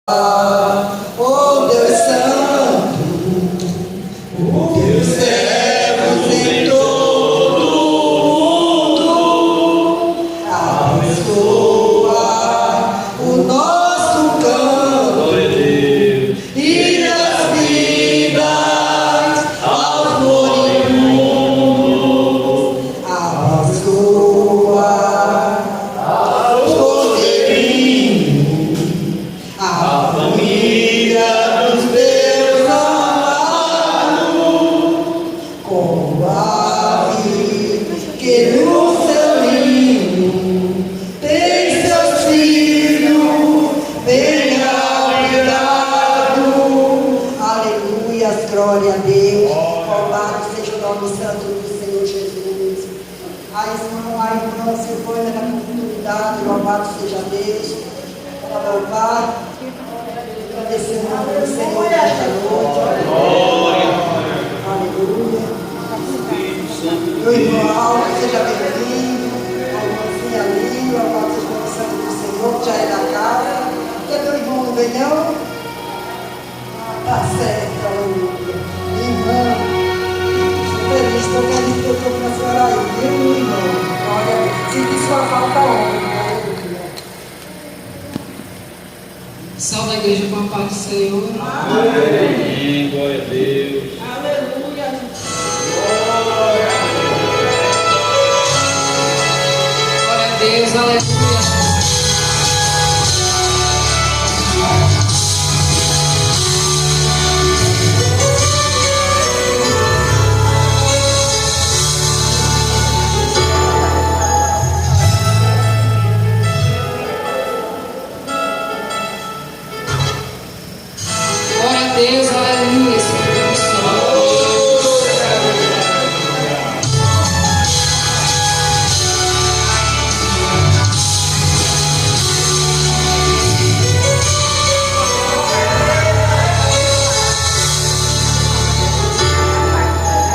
Oh Deus Santo, teus servos em todo mundo, abençoa o nosso campo e das vidas aos moribundos, abençoa os ribeirinhos, a família dos teus amados, como ave que no seu ninho tem seus filhos bem abrigados. Aleluia, glória a Deus. Louvado seja o nome santo do Senhor Jesus. A irmã Silvana na oportunidade, louvado seja Deus. Para louvar, agradecer o nome do Senhor nesta noite. Aleluia. Meu irmão Alves, seja bem-vindo. A irmãzinha ali, louvado seja o nome santo do Senhor, que já é da casa. Que é meu irmão no Benhão? Tá certo, aleluia. Minha irmã, estou feliz que eu estou com a senhora aí, viu, meu irmão? Olha, senti sua falta ontem. Salve a igreja com a paz do Senhor. Amém. Glória a Deus. Aleluia. Glória a Deus, aleluia. Glória a Deus, aleluia. Espírito Santo.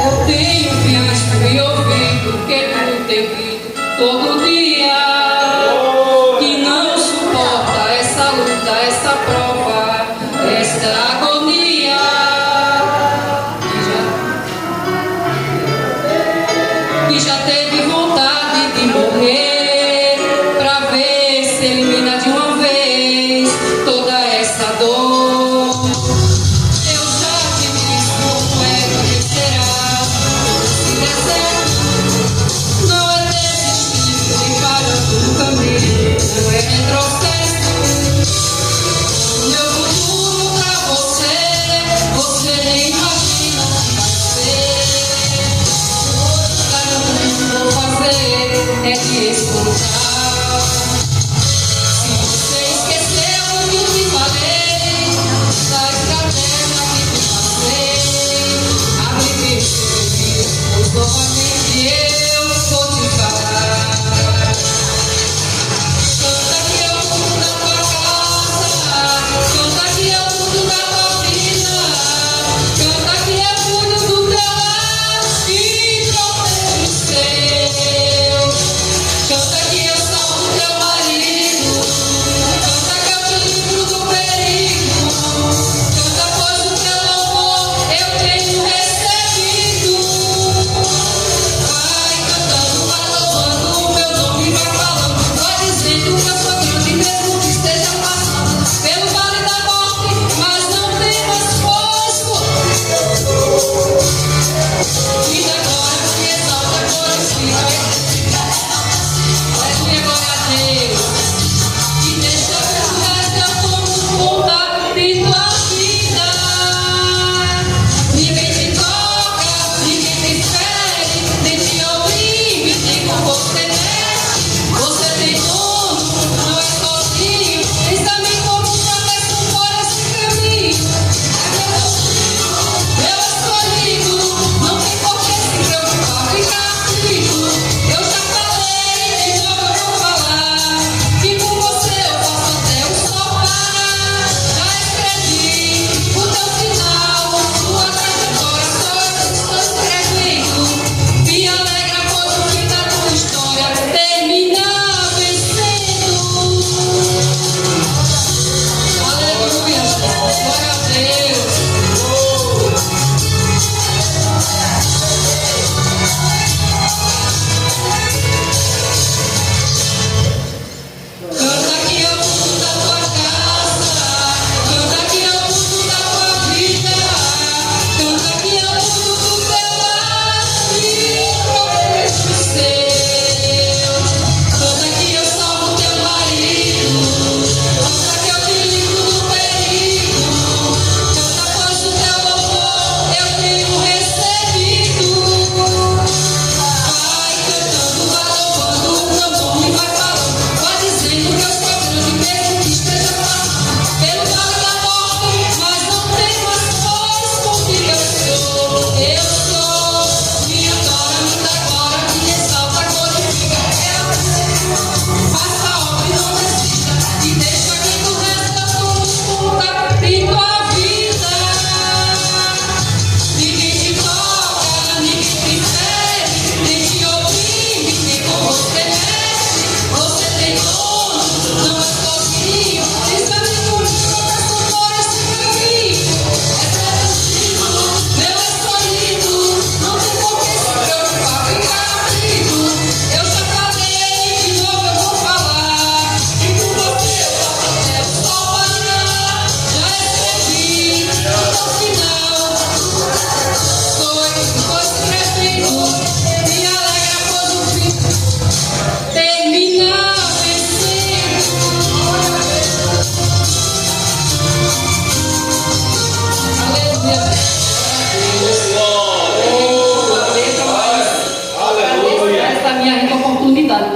Eu tenho visto e ouvido que tudo tem vindo todo dia, que não suporta essa luta, essa prova, esta agonia, que já teve vontade de morrer, pra ver se elimina de uma vez toda essa dor. Eu já te disse como é que será. Se der certo, não é desistir,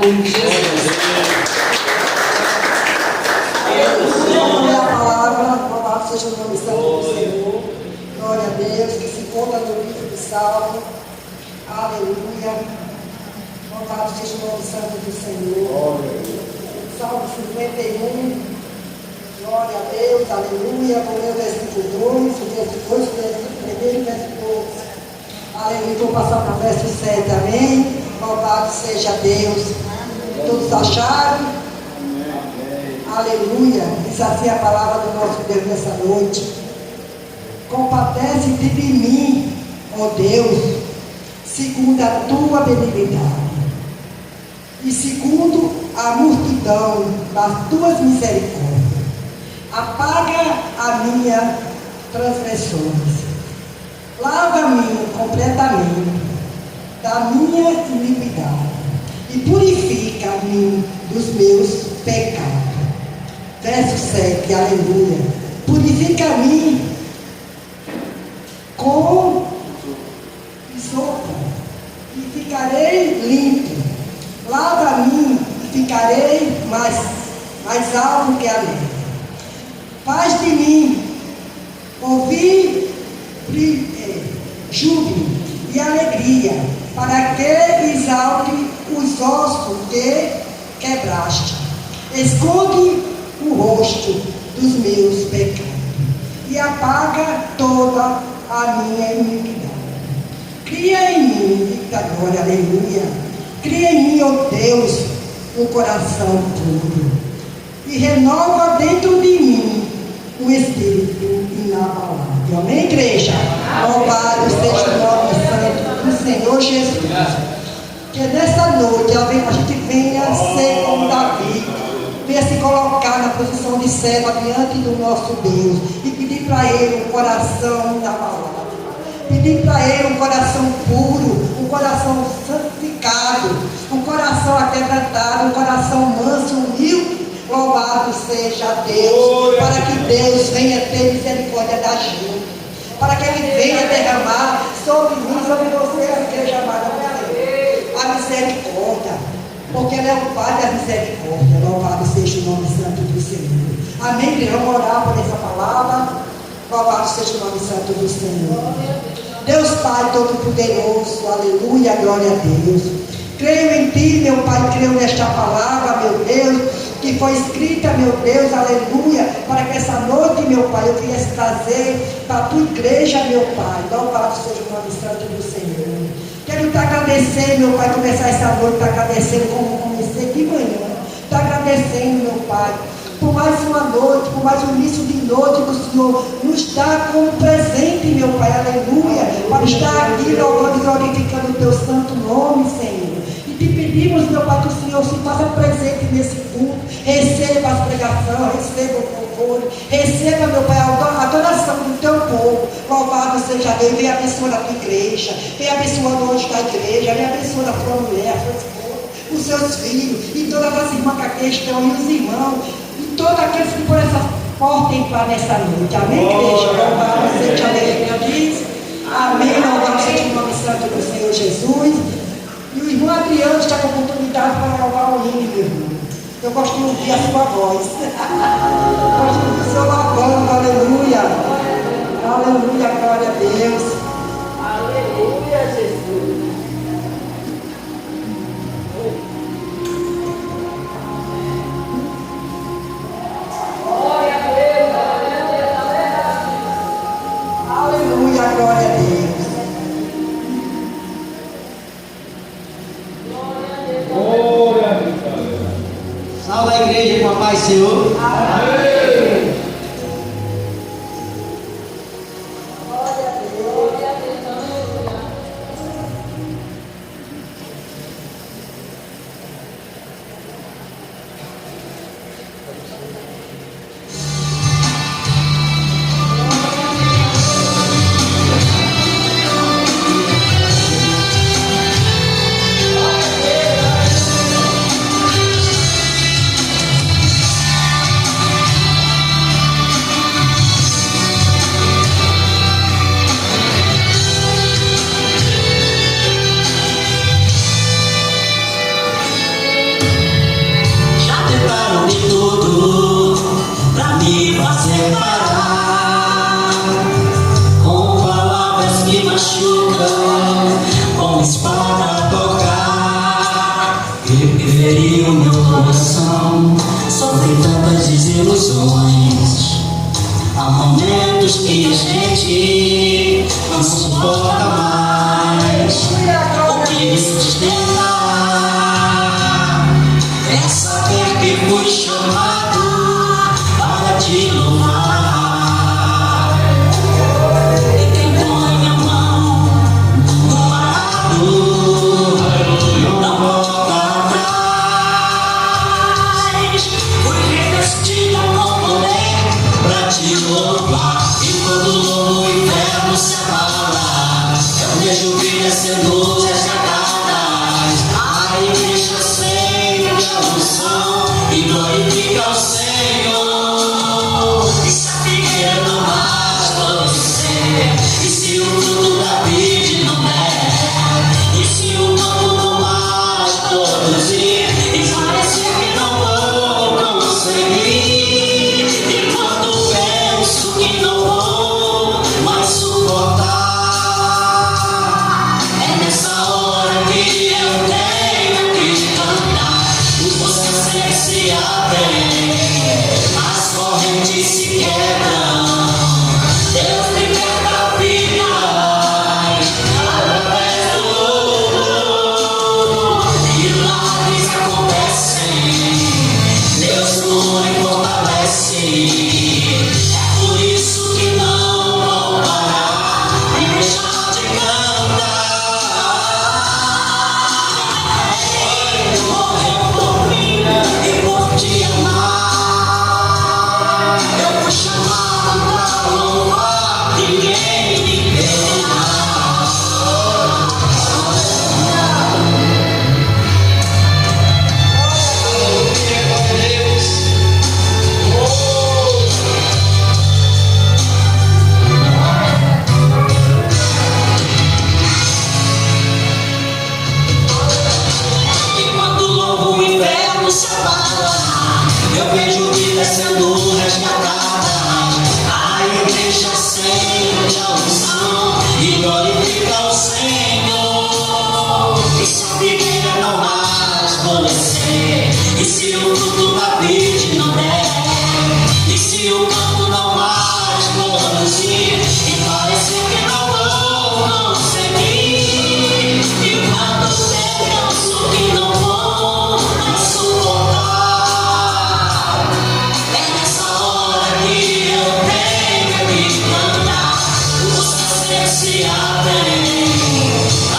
nome de Jesus. Aleluia, a palavra, louvado seja o nome santo do Senhor. Glória a Deus, que se encontra no livro do Salmo. Aleluia. Louvado seja o nome santo do Senhor. Salmo 51. Glória a Deus, aleluia. Vou ler o versículo 2, o versículo 2, o versículo 1 e o versículo 2. Aleluia. Vou passar para o verso 7, amém. Louvado seja Deus. Todos acharam? Aleluia. Diz assim a palavra do nosso Deus nessa noite. Compadece-te de mim, ó Deus, segundo a tua benignidade e segundo a multidão das tuas misericórdias. Apaga a minha transgressões. Lava-me completamente da minha iniquidade e purifica-me dos meus pecados. Verso 7, aleluia. Purifica-me com isopo e ficarei limpo. Lava-me e ficarei mais alto que a neve. Faz de mim ouvir júbilo e alegria, para que exalte os ossos que quebraste. Esconde o rosto dos meus pecados e apaga toda a minha iniquidade. Cria em mim, glória, aleluia. Cria em mim, ó Deus, um coração puro e renova dentro de mim um espírito inabalável. Amém, igreja? Louvado seja o nome santo do Senhor Jesus. Que nessa noite a gente venha ser como Davi, venha se colocar na posição de servo diante do nosso Deus e pedir para Ele um coração inabalável. Pedir para Ele um coração puro, um coração santificado, um coração aquebrantado, um coração manso, humilde. Louvado seja Deus, para que Deus venha ter misericórdia da gente, para que Ele venha derramar sobre mim, sobre você, a igreja amada, a misericórdia, porque Ele é o Pai da misericórdia. Louvado seja o nome santo do Senhor. Amém, igreja? Vamos orar por essa palavra. Louvado seja o nome santo do Senhor. Deus Pai Todo-Poderoso, aleluia, glória a Deus. Creio em Ti, meu Pai, creio nesta palavra, meu Deus, que foi escrita, meu Deus, aleluia, para que essa noite, meu Pai, eu viesse trazer para a Tua igreja, meu Pai. Louvado seja o nome santo do Senhor. Quero te agradecer, meu Pai, começar essa noite, te agradecendo como comecei de manhã. Te agradecendo, meu Pai, por mais uma noite, por mais um início de noite que o Senhor nos dá como presente, meu Pai, aleluia, para estar aqui louvando e glorificando o Teu santo nome, Senhor. E te pedimos, meu Pai, que o Senhor se faça presente nesse culto, receba as pregações, receba o louvor, receba, meu Pai, a adoração do Teu povo. Louvado seja Deus, venha abençoando a Tua igreja, venha abençoando hoje a igreja, venha abençoando a Tua mulher, a Tua esposa, os seus filhos, e todas as irmãs que aqui estão, e os irmãos, todos aqueles que por essa porta entrar nessa noite. Amém, igreja? Louvado seja Deus. Diz amém. Louvado seja o nome santo do Senhor Jesus. E o irmão Adriano está com oportunidade para louvar o hino, meu irmão. Eu gosto de ouvir a sua voz. Eu gosto de ouvir o seu lavando. Aleluia. Aleluia. Glória a Deus. Aleluia, Jesus. Aleluia, glória a Deus. Glória a Deus. Salve a igreja com a paz, Senhor. Amém. Glória a Deus. feriu meu coração, sofri tantas desilusões. Há momentos que a gente não suporta mais. O que me sustenta é saber que fui chamado para te louvar. E quem põe a mão no arado não volta atrás. Fui revestido com poder pra te louvar. E quando o inferno se abala, eu vejo vidas sendo resgatadas. A igreja sente a unção e glorifica o Senhor. E se a figueira não mais florescer, e se o fruto da vide não der, e se o campo não mais produzir, e parecer que não vou conseguir, enquanto penso que não vou mais suportar, é nessa hora que eu tenho que cantar. Os vocês sempre se abrem, as correntes se quebram. Deus liberta vidas através do louvor. Milagres acontecem, Deus cura e fortalece. É por isso que não vou parar e deixar de cantar. Ele morreu por mim e por te amar. Eu fui chamado pra louvar, ninguém me verá. E quando louvo o inferno se abala, eu vejo vidas sendo resgatadas. A igreja sente a unção e glorifica o Senhor. E se a figueira não mais florescer, e se o fruto da vide não der, e se o campo não mais produzir, e parecer que não vou conseguir, enquanto penso que não vou mais suportar, é nessa hora que eu tenho que cantar. Os céus se abrem,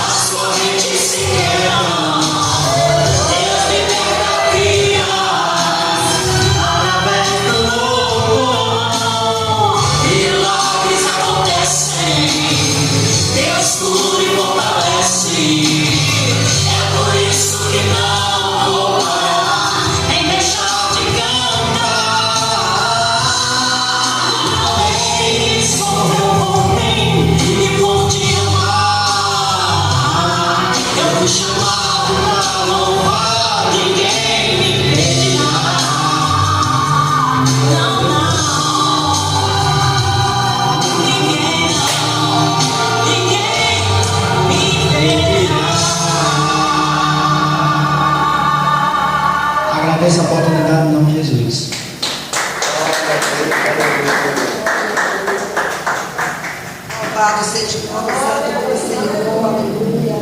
as correntes se quebram. Deus liberta vidas através do louvor. Milagres acontecem, Deus cura e fortalece. É por isso que não vou parar em deixar de cantar. Ele morreu por mim e por te amar. Eu fui chamado pra louvar, ninguém me verá. Não, não, ninguém me verá. Agradeço a oportunidade em nome de Jesus. Louvado seja o nome santo do Senhor, aleluia.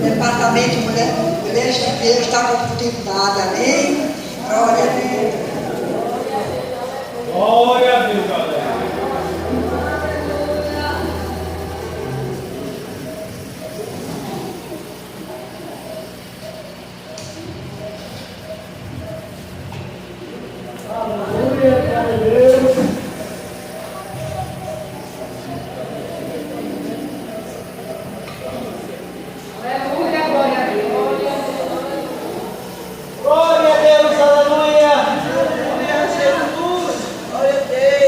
Departamento de Mulheres de Deus está com oportunidade, amém? Glória a Deus. Glória a Deus, galera. Glória a Deus, aleluia. Glória a Jesus, glória a Deus.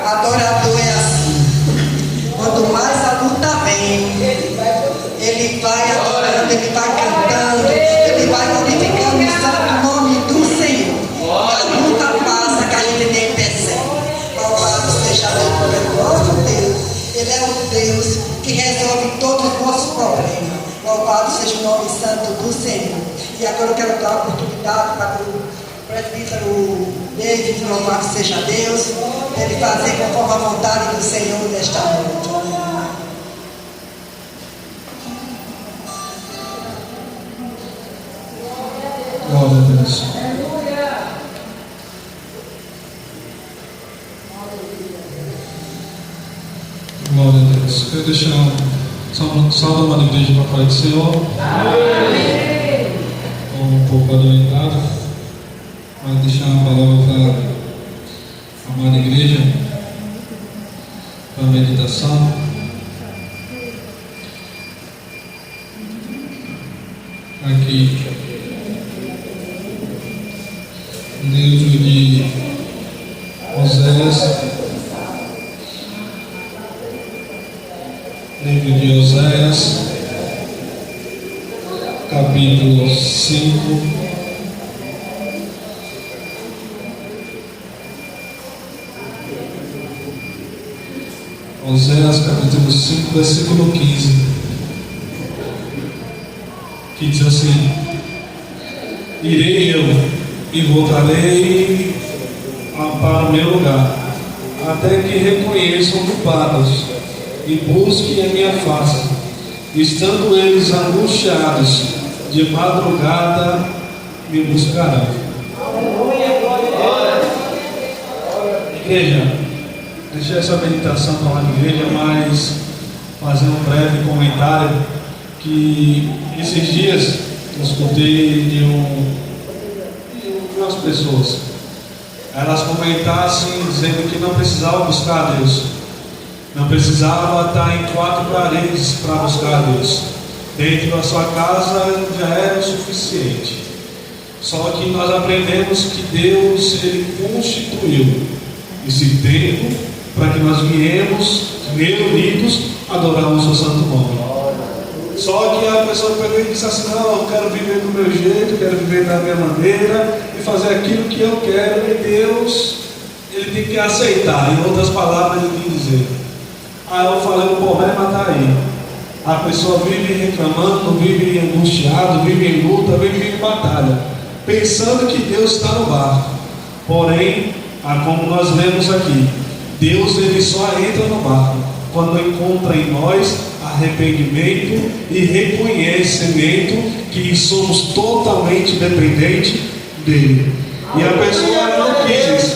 Adorador é assim. Quanto mais a luta vem, ele vai adorando, ele vai cantando, ele vai glorificando o santo nome do Senhor. A luta passa que a gente nem percebe. Louvado seja Deus, nosso Deus. Ele é o Deus que resolve todos os nossos problemas. Louvado seja o nome santo do Senhor. E agora eu quero dar a oportunidade para o presbítero David, louvado seja Deus, ele fazer conforme a vontade do Senhor nesta noite. Glória a Deus. Glória a Deus. Quero deixar salve uma igreja para a Pai do Senhor. Amém. Um pouco adiantado, mas deixar uma palavra para a amada igreja, para a meditação. Aqui, livro de Oséias, capítulo 5, Oséias capítulo 5, versículo 15, que diz assim: irei eu e voltarei para o meu lugar, até que reconheçam culpados e busquem a minha face. Estando eles angustiados, de madrugada me buscarão. Igreja, deixei essa meditação para a igreja, mas fazer um breve comentário que esses dias eu escutei de umas pessoas. Elas comentassem dizendo que não precisava buscar a Deus, não precisava estar em 4 paredes para buscar a Deus. Dentro da sua casa já era o suficiente. Só que nós aprendemos que Deus, Ele constituiu esse tempo para que nós viemos reunidos adorar o seu santo nome. Só que a pessoa pegou e disse assim: não, eu quero viver do meu jeito, quero viver da minha maneira e fazer aquilo que eu quero. E Deus, Ele tem que aceitar. Em outras palavras, Ele tem que dizer. Aí eu falei: o problema está aí. A pessoa vive reclamando, vive angustiado, vive em luta, vive em batalha, pensando que Deus está no barco. Porém, como nós lemos aqui, Deus, Ele só entra no barco quando encontra em nós arrependimento e reconhecimento que somos totalmente dependentes dele. E a pessoa não quis isso.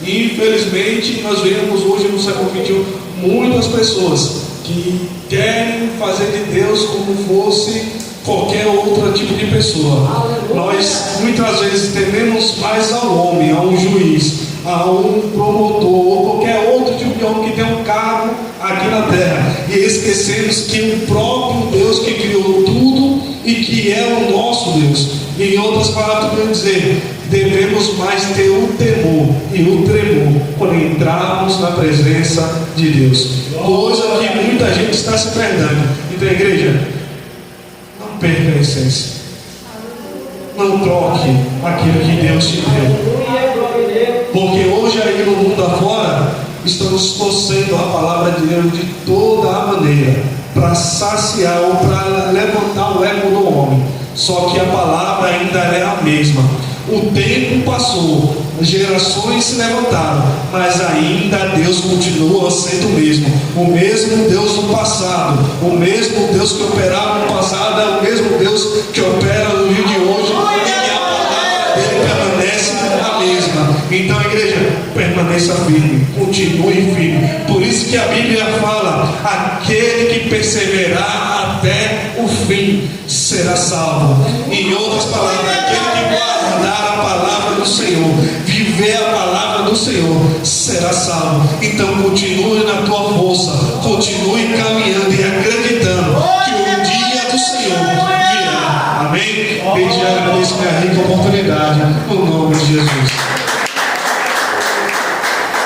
E infelizmente nós vemos hoje no século XXI muitas pessoas que querem fazer de Deus como fosse qualquer outro tipo de pessoa. Nós muitas vezes tememos mais ao homem, a um juiz, a um promotor ou qualquer outro tipo de homem que tem um cargo aqui na terra, e esquecemos que o próprio Deus que criou tudo e que é o nosso Deus. Em outras palavras, eu quero dizer, devemos mais ter o temor e o tremor quando entrarmos na presença de Deus, coisa que muita gente está se perdendo. Então, igreja, não perca a essência, não troque aquilo que Deus te deu, porque hoje aí no mundo afora estamos torcendo a palavra de Deus de toda a maneira para saciar ou para levantar o ego do homem. Só que a palavra ainda é a mesma. O tempo passou, gerações se levantaram, mas ainda Deus continua sendo o mesmo Deus do passado, o mesmo Deus que operava no passado é o mesmo Deus que opera no dia de hoje, e a palavra dele permanece a mesma. Então, igreja, permaneça firme, continue firme. Por isso que a Bíblia fala: aquele que perseverar até o fim será salvo. Em outras palavras, aquele que guardar a palavra do Senhor, viver a palavra do Senhor, será salvo. Então continue na tua força, continue caminhando e acreditando que o dia do Senhor virá. Amém? Pedir e agradeço minha rica oportunidade no nome de Jesus.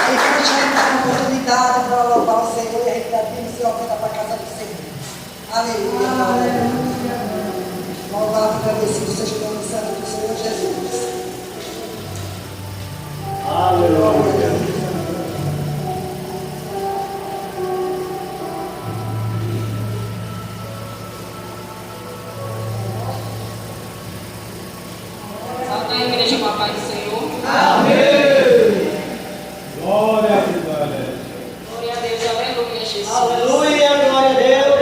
Eu quero te dar uma oportunidade Aleluia. Aleluia. Louvado e agradecido seja o nome santo do Senhor Jesus. Aleluia. Salve a igreja com a paz do Senhor. Amém. Glória a Deus. Glória a Deus, aleluia, Jesus. Aleluia, glória a Deus.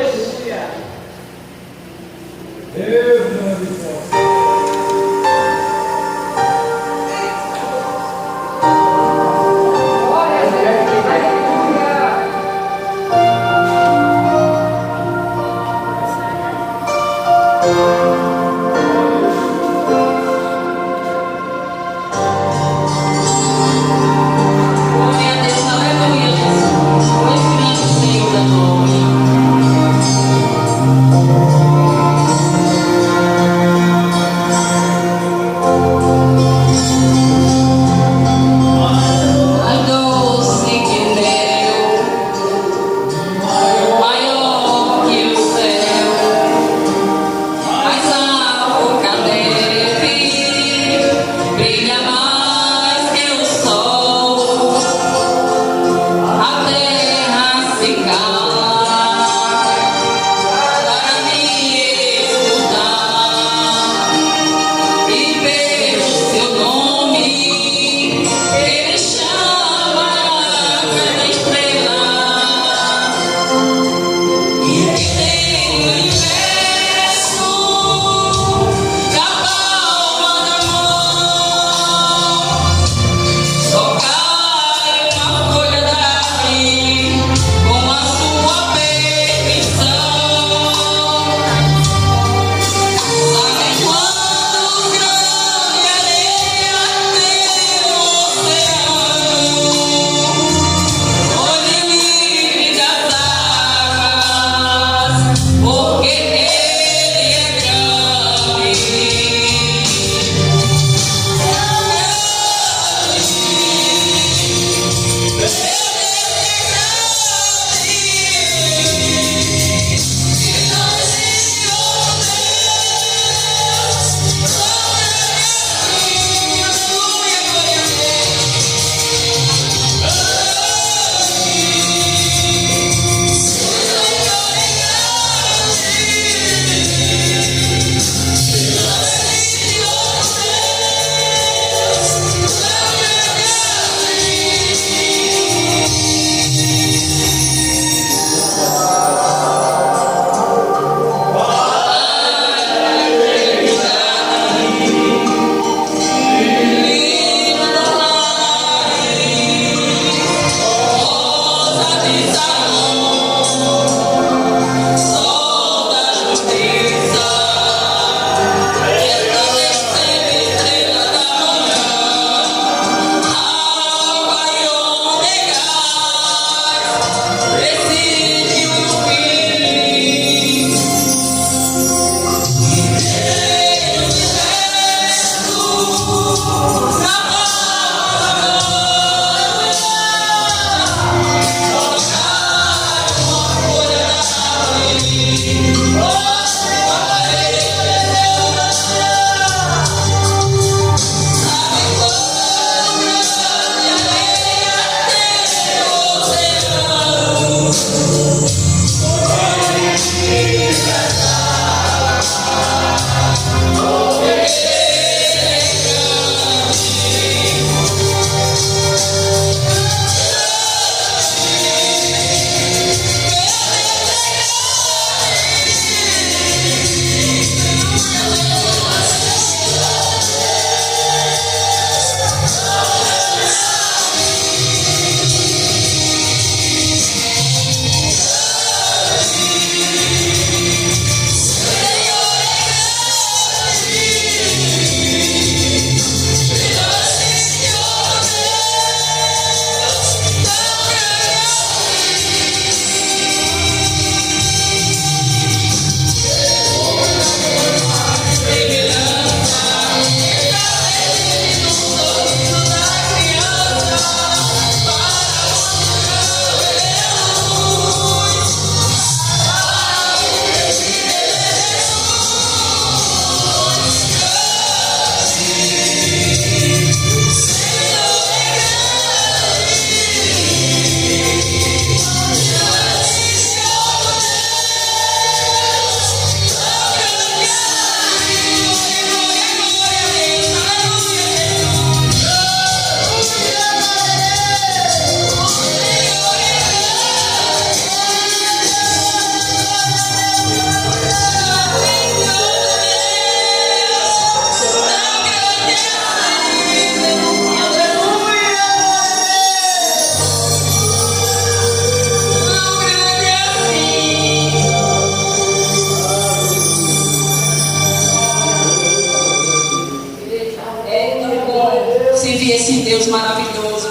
precioso.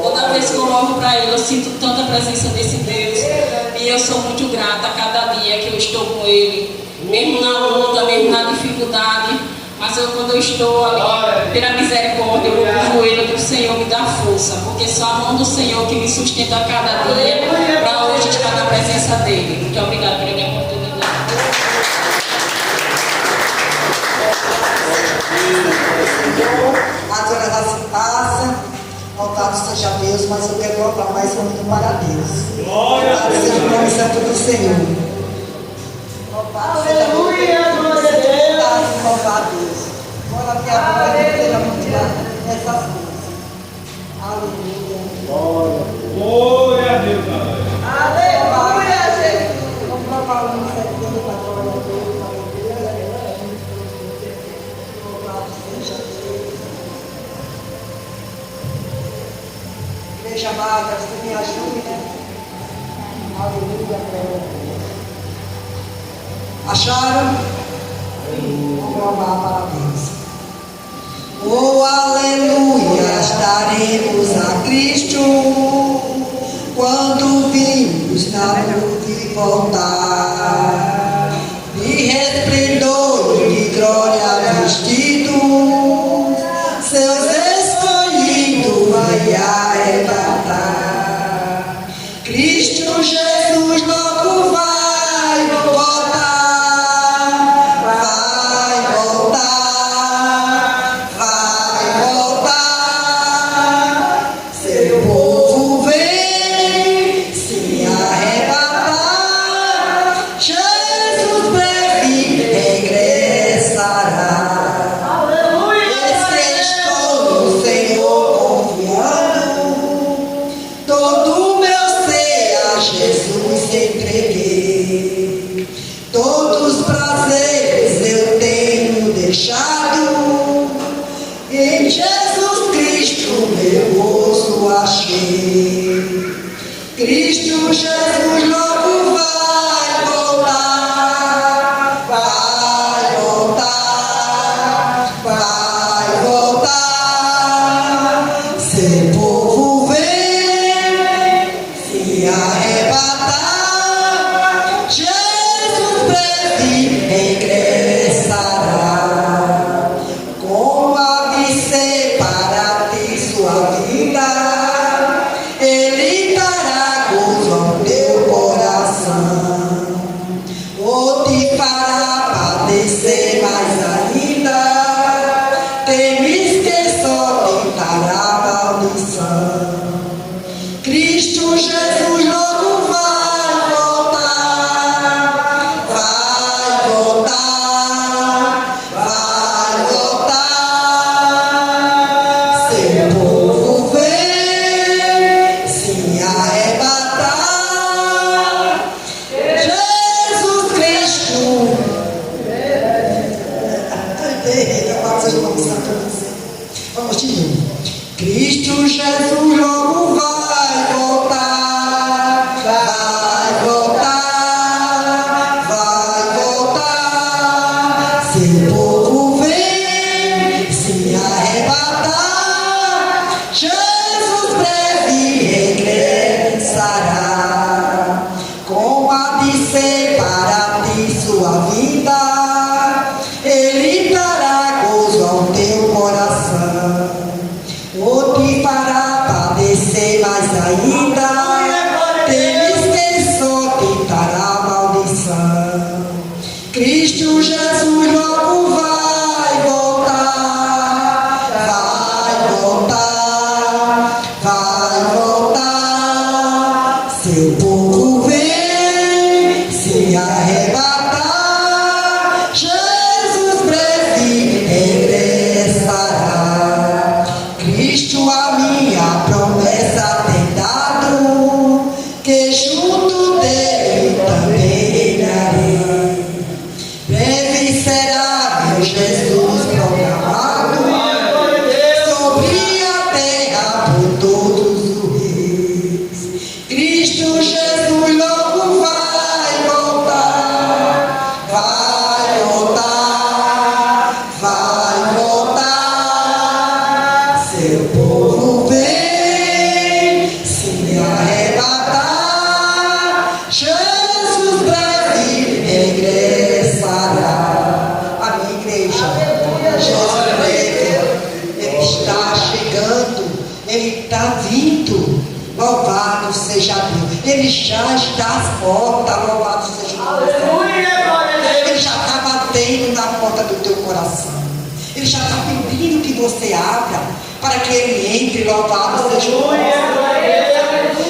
Toda vez que eu olho para Ele, eu sinto tanta presença desse Deus. E eu sou muito grata a cada dia que eu estou com Ele. Mesmo na luta, mesmo na dificuldade. Mas quando eu estou ali, pela misericórdia, eu vou pro joelho do Senhor, me dá força. Porque só a mão do Senhor que me sustenta a cada dia, para hoje estar na presença dEle. Muito obrigada pela minha oportunidade. A dona ela se passa, louvado seja Deus, mas eu quero voltar mais muito para Deus. Louvado seja o nome santo do Senhor. Louvado seja Deus. Louvar a Deus. Bora que a glória seja muito nessas coisas. Aleluia. Glória a Deus. Aleluia, Jesus. Vamos louvar o nome santo da glória a Deus. Aleluia. Louvado seja Deus. Igreja amada, você me ajuda. Aleluia, glória a Deus. Acharam? Vamos louvar para Deus. Oh, aleluia, estaremos a Cristo quando vimos na luz voltar, de resplendor e de glória vestido, seus escolhidos vai arrebatar. Cristo Jesus logo vai voltar. Todos os prazeres eu tenho deixado, em Jesus Cristo meu gozo achei. Cristo Jesus logo vai voltar, vai voltar, vai voltar. Seu povo vem se arrebatar, Jesus breve regressará. Como avisei para ti sua vida, Ele dará gozo ao teu coração, ou te fará padecer mais ainda, temes que só te dará maldição. Cristo Jesus logo vai voltar, vai voltar, vai voltar. Seu povo vem se arrebatar, Jesus Cristo. Vamos de novo. Cristo Jesus logo vai voltar, vai voltar, vai voltar. Seu povo vem se arrebatar, Jesus breve regressará. Como há de ser para ti sua vida, Ele dará gozo ao teu coração, ou te fará padecer mais ainda, temes que só te dará maldição. Cristo Jesus logo vai voltar, vai voltar, vai voltar. Seu povo vem se arrebatar, Jesus breve regressará. Cristo a minha promessa tem dado, que junto dele também reinarei. Breve será meu Jesus proclamado sobre a terra por todos os reis. Cristo Jesus logo vai voltar, vai voltar, vai voltar. Seu povo vem vindo. Louvado seja Deus. Ele já está às portas. Louvado seja Deus. Ele já está batendo na porta do teu coração. Ele já está pedindo que você abra para que ele entre. Louvado seja Deus.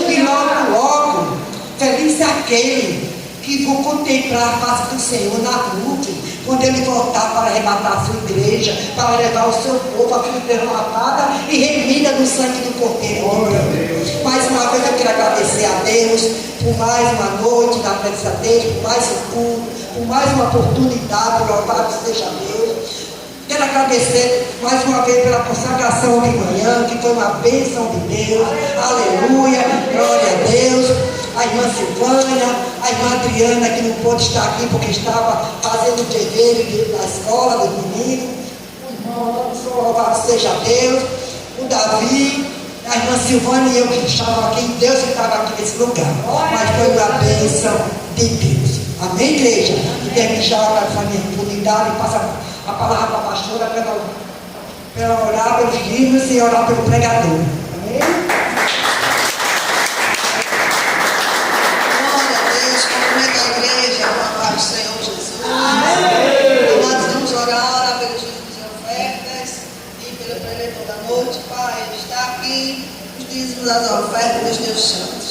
E logo, logo, feliz é aquele que vou contemplar a face do Senhor na nuvem, quando ele voltar para arrebatar a sua igreja, para levar o seu povo a vida lavada e remida no sangue do Cordeiro. Mais uma vez eu quero agradecer a Deus por mais uma noite na presença dele, por mais um culto, por mais uma oportunidade. Louvado seja Deus. Quero agradecer mais uma vez pela consagração de manhã, que foi uma bênção de Deus. Aleluia, glória a Deus. A irmã Silvânia, a irmã Adriana, que não pôde estar aqui porque estava fazendo o dever da escola dos meninos. O irmão, louvado seja Deus. O Davi, a irmã Silvânia e eu que estavam aqui, Deus que estava aqui nesse lugar. Mas foi uma bênção de Deus. Amém, igreja? E desde já essa minha oportunidade e passa a palavra para a pastora para orar pelos livros e orar pelo pregador. Amém? Para o Senhor Jesus. Amém. Nós vamos orar pelos dízimos e ofertas e pelo preletor da noite. Pai, está aqui os dízimos das ofertas dos teus santos.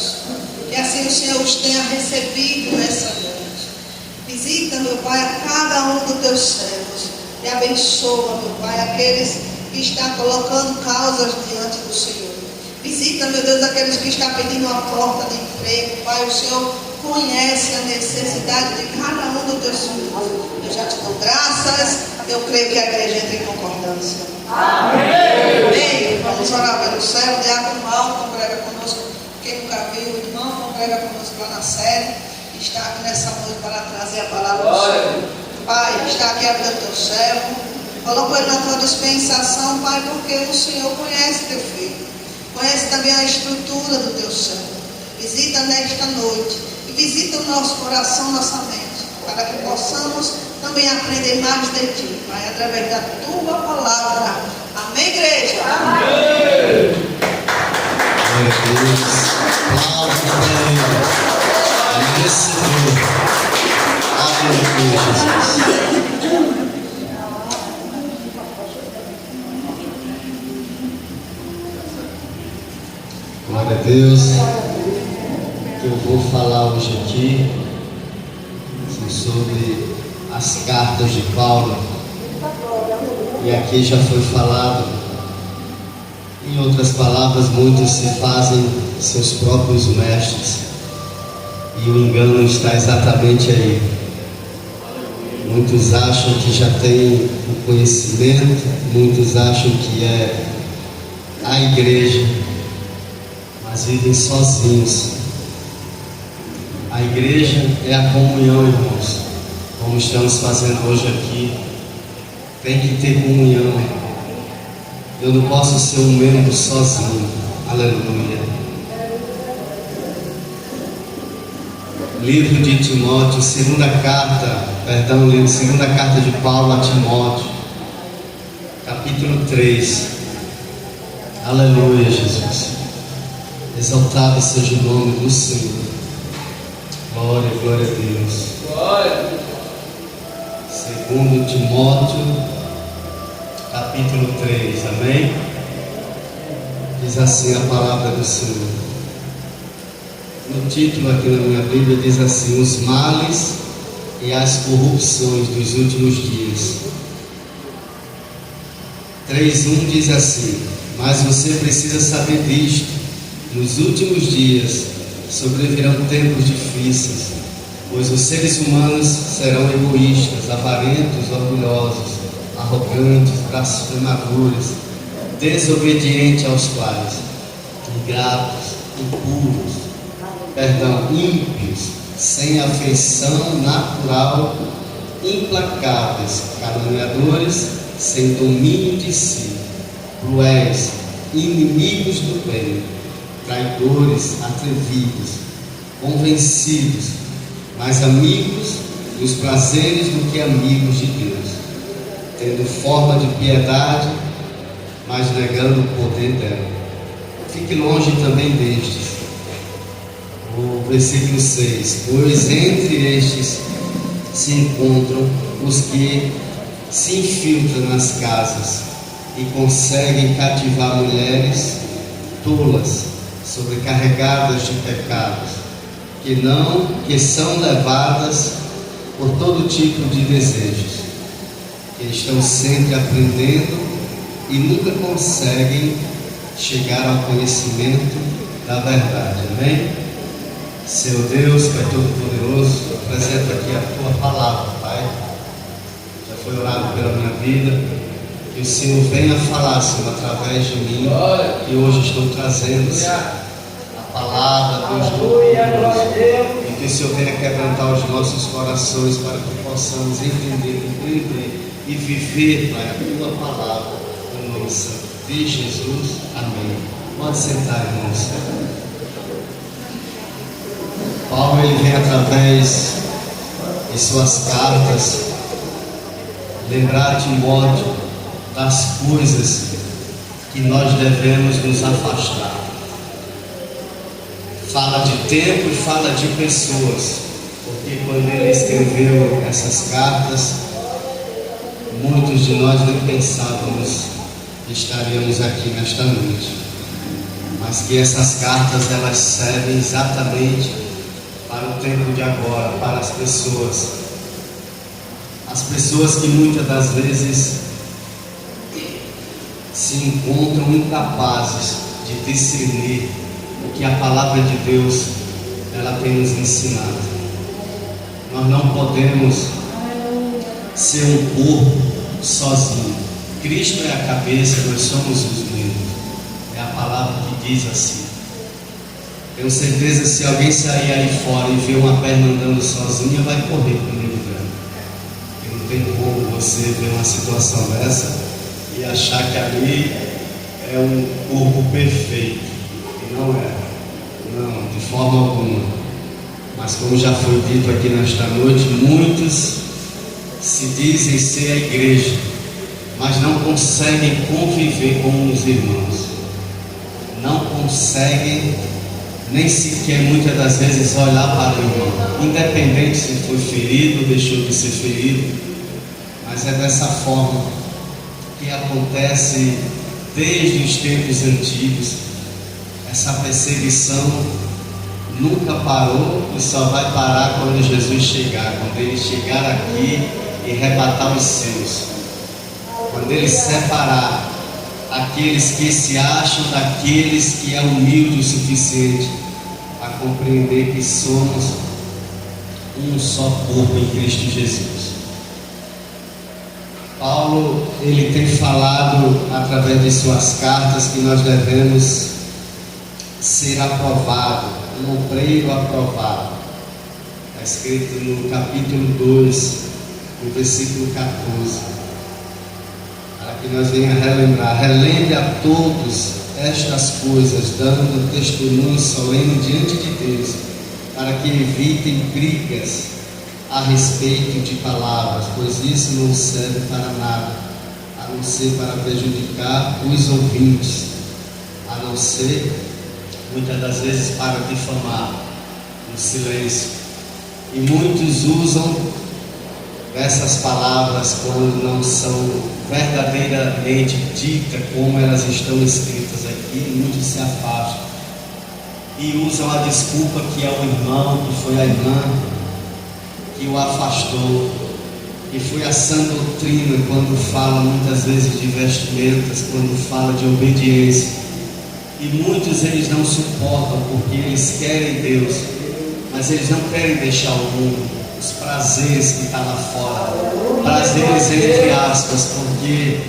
Que assim o Senhor os tenha recebido nessa noite. Visita, meu Pai, a cada um dos teus servos e abençoa, meu Pai, aqueles que estão colocando causas diante do Senhor. Visita, meu Deus, aqueles que estão pedindo uma porta de emprego. Pai, o Senhor conhece a necessidade de cada um dos teus filhos. Eu já te dou graças. Eu creio que a igreja entra em concordância. Amém. Amém. Vamos orar pelo céu. O diácono Paulo congrega conosco. Quem nunca viu, o irmão congrega conosco lá na sede. Está aqui nessa noite para trazer a palavra do Senhor. Pai, está aqui a vida do teu servo. Coloca ele na tua dispensação, Pai, porque o Senhor conhece teu filho. Conhece também a estrutura do teu servo. Visita nesta noite. E visita o nosso coração, nossa mente, para que possamos também aprender mais de ti, Pai, através da tua palavra. Amém, igreja? Amém. Glória a Deus. Aplausos para Ele. Recebeu. Aleluia, Jesus. Glória a Deus. Que eu vou falar hoje aqui sobre as cartas de Paulo, e aqui já foi falado, em outras palavras, muitos se fazem seus próprios mestres, e o engano está exatamente aí. Muitos acham que já têm o conhecimento, muitos acham que é a igreja, mas vivem sozinhos. A igreja é a comunhão, irmãos, como estamos fazendo hoje aqui. Tem que ter comunhão. Eu não posso ser um membro sozinho. Aleluia. Livro de Timóteo, segunda carta de Paulo a Timóteo, capítulo 3. Aleluia, Jesus. Exaltado seja o nome do Senhor. Glória, glória a Deus. Glória. Segundo Timóteo, capítulo 3, amém? Diz assim a palavra do Senhor. No título aqui na minha Bíblia diz assim: os males e as corrupções dos últimos dias. 3:1 diz assim: mas você precisa saber disto, nos últimos dias sobrevirão tempos difíceis, pois os seres humanos serão egoístas, avarentos, orgulhosos, arrogantes, blasfemadores, desobedientes aos pais, ingratos, ímpios, sem afeição natural, implacáveis, caluniadores, sem domínio de si, cruéis, inimigos do bem, traidores, atrevidos, convencidos, mais amigos dos prazeres do que amigos de Deus, tendo forma de piedade, mas negando o poder dela. fique longe também destes. O versículo 6: pois entre estes se encontram os que se infiltram nas casas e conseguem cativar mulheres tolas, sobrecarregadas de pecados, que são levadas por todo tipo de desejos, que estão sempre aprendendo e nunca conseguem chegar ao conhecimento da verdade. Amém? Seu Deus, Pai Todo-Poderoso, eu apresento aqui a Tua palavra, Pai. Já foi orado pela minha vida. Que o Senhor venha falar, Senhor, através de mim, que hoje estou trazendo, Senhor, a palavra, Deus Todo-Poderoso. E que o Senhor venha quebrantar os nossos corações para que possamos entender, compreender e viver, Pai, a Tua palavra no nome santo de Jesus. Amém. Pode sentar, irmãos. Paulo, ele vem através de suas cartas lembrar Timóteo das coisas que nós devemos nos afastar. Fala de tempo e fala de pessoas, porque quando ele escreveu essas cartas, muitos de nós nem pensávamos que estaríamos aqui nesta noite, mas que essas cartas elas servem exatamente para o tempo de agora, para as pessoas que muitas das vezes se encontram incapazes de discernir o que a palavra de Deus ela tem nos ensinado. Nós não podemos ser um corpo sozinho. Cristo é a cabeça, nós somos os membros. É a palavra que diz assim. Tenho certeza, se alguém sair aí fora e ver uma perna andando sozinha, vai correr para o meio do grande. E não tem como você ver uma situação dessa e achar que ali é um corpo perfeito. E não é. Não, de forma alguma. Mas como já foi dito aqui nesta noite, muitos se dizem ser a igreja, mas não conseguem conviver com os irmãos. Não conseguem nem sequer muitas das vezes olhar para o irmão, independente se foi ferido ou deixou de ser ferido. Mas é dessa forma que acontece desde os tempos antigos. Essa perseguição nunca parou e só vai parar quando Jesus chegar, quando ele chegar aqui e arrebatar os seus, quando ele separar aqueles que se acham daqueles que é humilde o suficiente a compreender que somos um só corpo em Cristo Jesus. Paulo, ele tem falado através de suas cartas que nós devemos ser aprovado, um obreiro aprovado. Está escrito no capítulo 2, no versículo 14. Para que nós venhamos relembrar, relembre a todos estas coisas, dando testemunho solene diante de Deus, para que evitem brigas a respeito de palavras, pois isso não serve para nada, a não ser para prejudicar os ouvintes, a não ser, muitas das vezes, para difamar no silêncio. E muitos usam dessas palavras quando não são verdadeiramente ditas como elas estão escritas aqui. Muitos se afastam e usam a desculpa que é o irmão, que foi a irmã que o afastou, e foi a sã doutrina quando fala muitas vezes de vestimentas, quando fala de obediência. E muitos eles não suportam porque eles querem Deus, mas eles não querem deixar o mundo, os prazeres que está lá fora, prazeres entre aspas, porque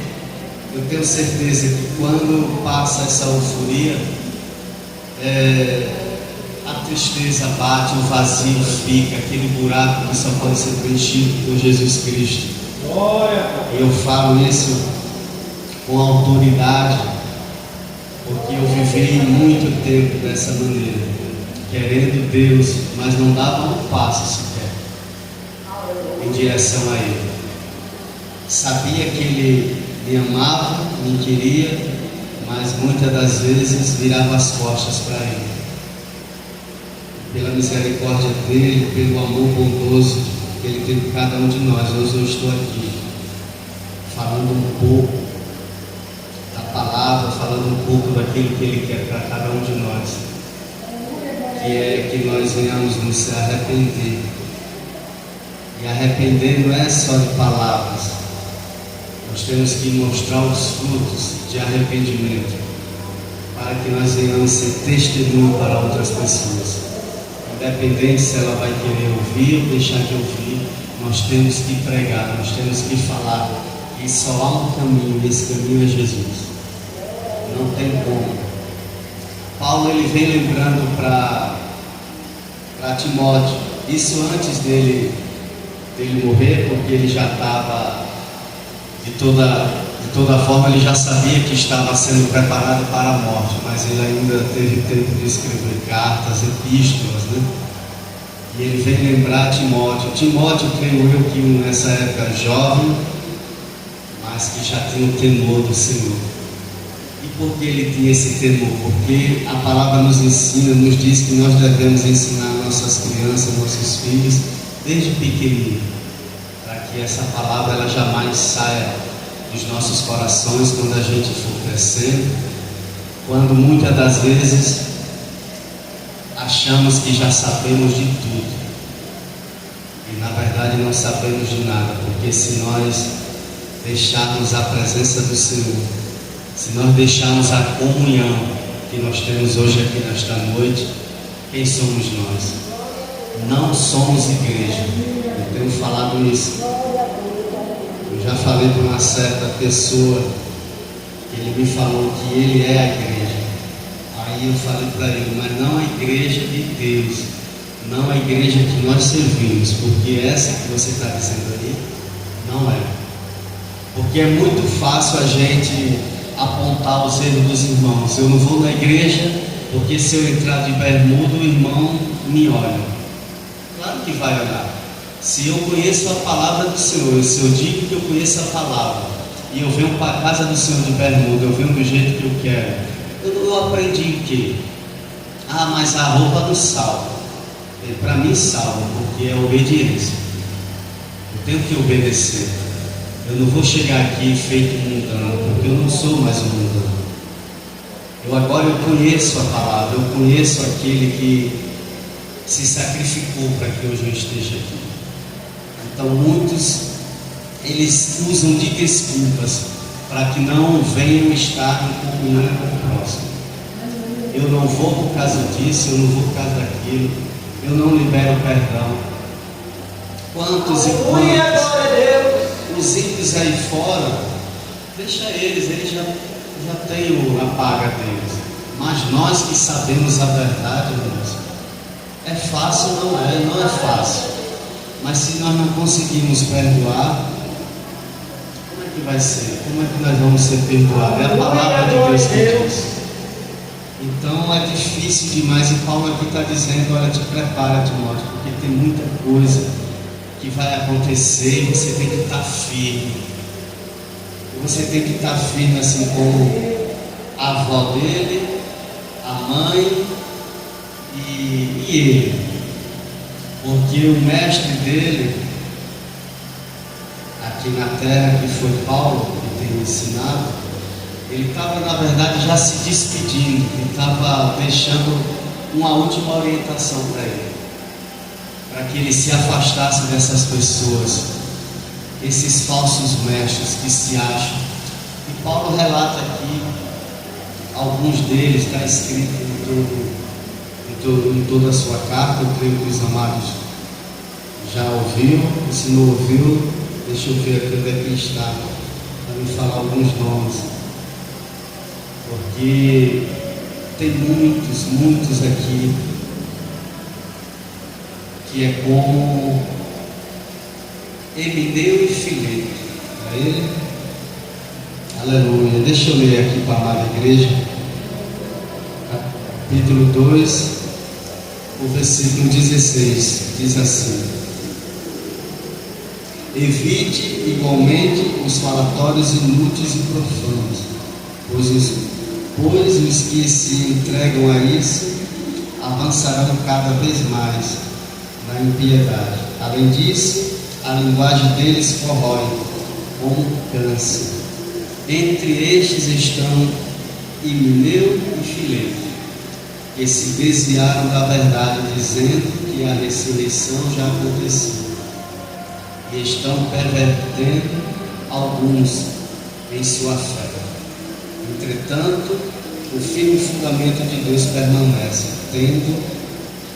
eu tenho certeza que quando passa essa euforia, a tristeza bate, o vazio fica, aquele buraco que só pode ser preenchido por Jesus Cristo. E eu falo isso com autoridade, porque eu vivi muito tempo dessa maneira, querendo Deus, mas não dava um passo sequer em direção a Ele. Sabia que Ele me amava, me queria, mas muitas das vezes virava as costas para ele. Pela misericórdia dele, pelo amor bondoso que ele tem por cada um de nós, hoje eu estou aqui falando um pouco da palavra, falando um pouco daquilo que ele quer para cada um de nós, que é que nós venhamos nos arrepender. E arrepender não é só de palavras, nós temos que mostrar os frutos de arrependimento, para que nós venhamos ser testemunho para outras pessoas. Independente se ela vai querer ouvir ou deixar de ouvir, nós temos que pregar, nós temos que falar que só há um caminho, e esse caminho é Jesus. Não tem como. Paulo ele vem lembrando para Timóteo, isso antes dele morrer, porque ele já estava, de toda forma, ele já sabia que estava sendo preparado para a morte, mas ele ainda teve tempo de escrever cartas, epístolas, né? E ele vem lembrar Timóteo, creio eu que nessa época jovem, mas que já tinha o temor do Senhor. E por que ele tinha esse temor? Porque a palavra nos ensina, nos diz que nós devemos ensinar nossas crianças, nossos filhos, desde pequenininho, para que essa palavra ela jamais saia dos nossos corações quando a gente for crescendo, quando muitas das vezes achamos que já sabemos de tudo e na verdade não sabemos de nada, porque se nós deixarmos a presença do Senhor, se nós deixarmos a comunhão que nós temos hoje aqui nesta noite, quem somos nós? Não somos igreja. Eu tenho falado isso. Eu já falei para uma certa pessoa, ele me falou que ele é a igreja. Aí eu falei para ele, mas não a igreja de Deus, não a igreja que nós servimos, porque essa que você está dizendo aí, não é. Porque é muito fácil a gente apontar os erros dos irmãos. Eu não vou na igreja, porque se eu entrar de bermuda, o irmão me olha. Claro que vai olhar. Se eu conheço a palavra do Senhor, se eu digo que eu conheço a palavra, e eu venho para a casa do Senhor de bermuda, eu venho do jeito que eu quero, eu aprendi o quê? Mas a roupa não salva. Para mim salva, porque é obediência. Eu tenho que obedecer. Eu não vou chegar aqui feito mundano, porque eu não sou mais um mundano. Agora eu conheço a palavra, eu conheço aquele que se sacrificou para que hoje eu esteja aqui. Então muitos, eles usam de desculpas para que não venham estar em comunhão com o próximo. Eu não vou por causa disso, eu não vou por causa daquilo, eu não libero perdão. Quantos e quantos os ímpios aí fora, deixa eles já têm a paga deles. Mas nós que sabemos a verdade, irmãos, é fácil? Não é fácil. Mas se nós não conseguimos perdoar, como é que vai ser? Como é que nós vamos ser perdoados? É a palavra de Deus que diz. Então é difícil demais, e Paulo aqui está dizendo, olha, te prepara, Timóteo, porque tem muita coisa que vai acontecer, e você tem que estar firme. Você tem que estar firme assim como a avó dele, a mãe e ele. Porque o mestre dele, aqui na terra, que foi Paulo, que tem ensinado, ele estava na verdade já se despedindo, ele estava deixando uma última orientação para ele, para que ele se afastasse dessas pessoas, esses falsos mestres que se acham. E Paulo relata aqui, alguns deles, está escrito em toda a sua carta. Eu creio que os amados já ouviram, e se não ouviu, deixa eu ver aqui onde é que está, para me falar alguns nomes, porque tem muitos aqui que é como Emineu e Fileto. Para ele, aleluia. Deixa eu ler aqui para a amada igreja, capítulo 2, o versículo 16, diz assim: evite igualmente os falatórios inúteis e profanos, pois os que se entregam a isso avançarão cada vez mais na impiedade. Além disso, a linguagem deles corrói como câncer. Entre estes estão Himeneu e Fileto, que se desviaram da verdade, dizendo que a ressurreição já aconteceu, e estão pervertendo alguns em sua fé. Entretanto, o firme fundamento de Deus permanece, tendo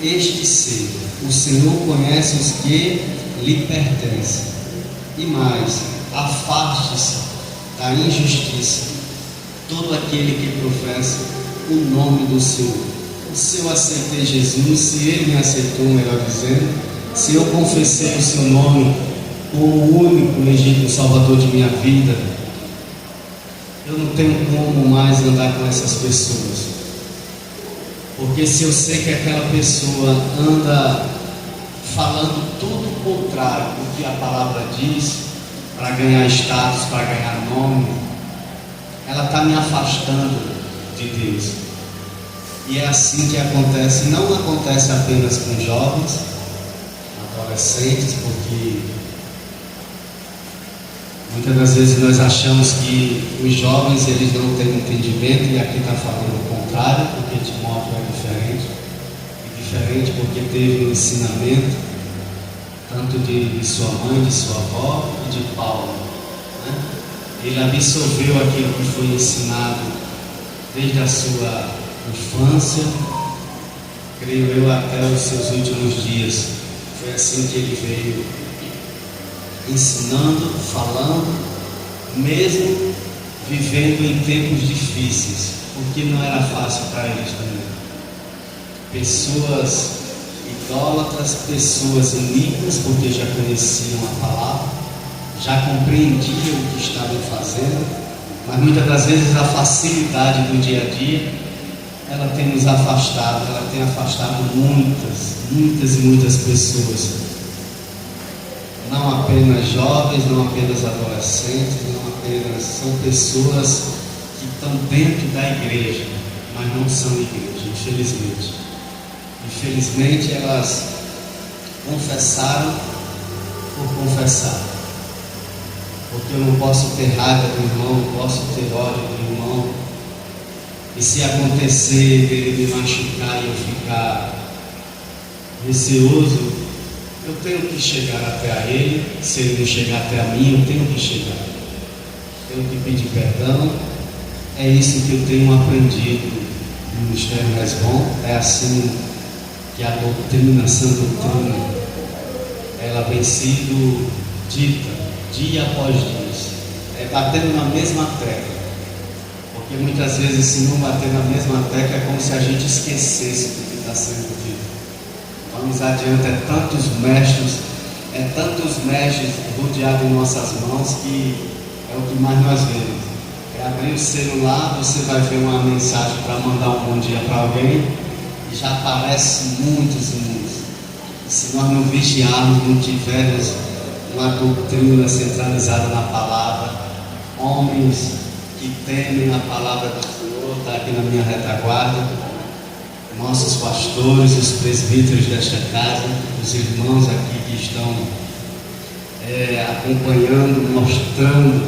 este selo: o Senhor conhece os que lhe pertencem. E mais, afaste-se da injustiça todo aquele que professa o nome do Senhor. Se eu aceitei Jesus, se Ele me aceitou, melhor dizendo, se eu confessei o seu nome como o único legítimo Salvador de minha vida, eu não tenho como mais andar com essas pessoas. Porque se eu sei que aquela pessoa anda falando tudo o contrário do que a palavra diz, para ganhar status, para ganhar nome, ela está me afastando de Deus. E é assim que acontece. Não acontece apenas com jovens, adolescentes, porque muitas das vezes nós achamos que os jovens eles não têm entendimento, e aqui está falando o contrário, porque Timóteo é diferente. E diferente porque teve um ensinamento tanto de sua mãe, de sua avó e de Paulo, né? Ele absorveu aquilo que foi ensinado desde a sua infância, creio eu, até os seus últimos dias. Foi assim que ele veio ensinando, falando, mesmo vivendo em tempos difíceis, porque não era fácil para eles também. Pessoas idólatras, pessoas iníquas, porque já conheciam a palavra, já compreendiam o que estavam fazendo, mas muitas das vezes a facilidade do dia a dia, ela tem nos afastado, ela tem afastado muitas pessoas. Não apenas jovens, não apenas adolescentes, não apenas, são pessoas que estão dentro da igreja, mas não são igreja, infelizmente. Infelizmente elas confessaram por confessar. Porque eu não posso ter raiva do irmão, não posso ter ódio do irmão. E se acontecer dele me machucar e eu ficar receoso, eu tenho que chegar até a ele. Se ele não chegar até a mim, eu tenho que chegar. Tenho que pedir perdão. É isso que eu tenho aprendido no Ministério Mais Bom. É assim que a doutrina, sã doutrina, ela vem sido dita dia após dia. É batendo na mesma tecla. Porque muitas vezes, se não bater na mesma tecla, é como se a gente esquecesse do que está sendo dito. Vamos adiante, é tantos mestres rodeados em nossas mãos, que é o que mais nós vemos. É abrir o celular, você vai ver uma mensagem para mandar um bom dia para alguém, e já aparece muitos e muitos. E se nós não vigiarmos, não tivermos uma doutrina centralizada na palavra, homens que temem a palavra do Senhor, está aqui na minha retaguarda, nossos pastores, os presbíteros desta casa, os irmãos aqui que estão acompanhando, mostrando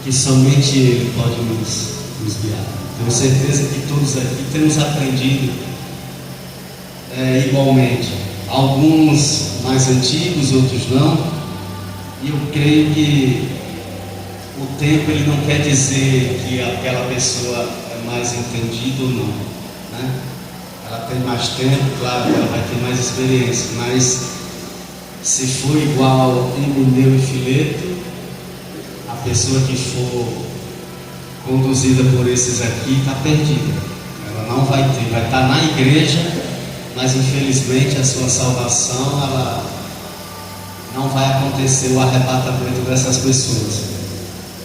que somente Ele pode nos guiar. Tenho certeza que todos aqui temos aprendido igualmente, alguns mais antigos, outros não, e eu creio que o tempo ele não quer dizer que aquela pessoa é mais entendida ou não, né? Ela tem mais tempo, claro que ela vai ter mais experiência, mas se for igual Himeneu e Fileto, a pessoa que for conduzida por esses aqui está perdida. Ela não vai ter, vai estar na igreja, mas infelizmente a sua salvação, ela não vai acontecer, o arrebatamento dessas pessoas,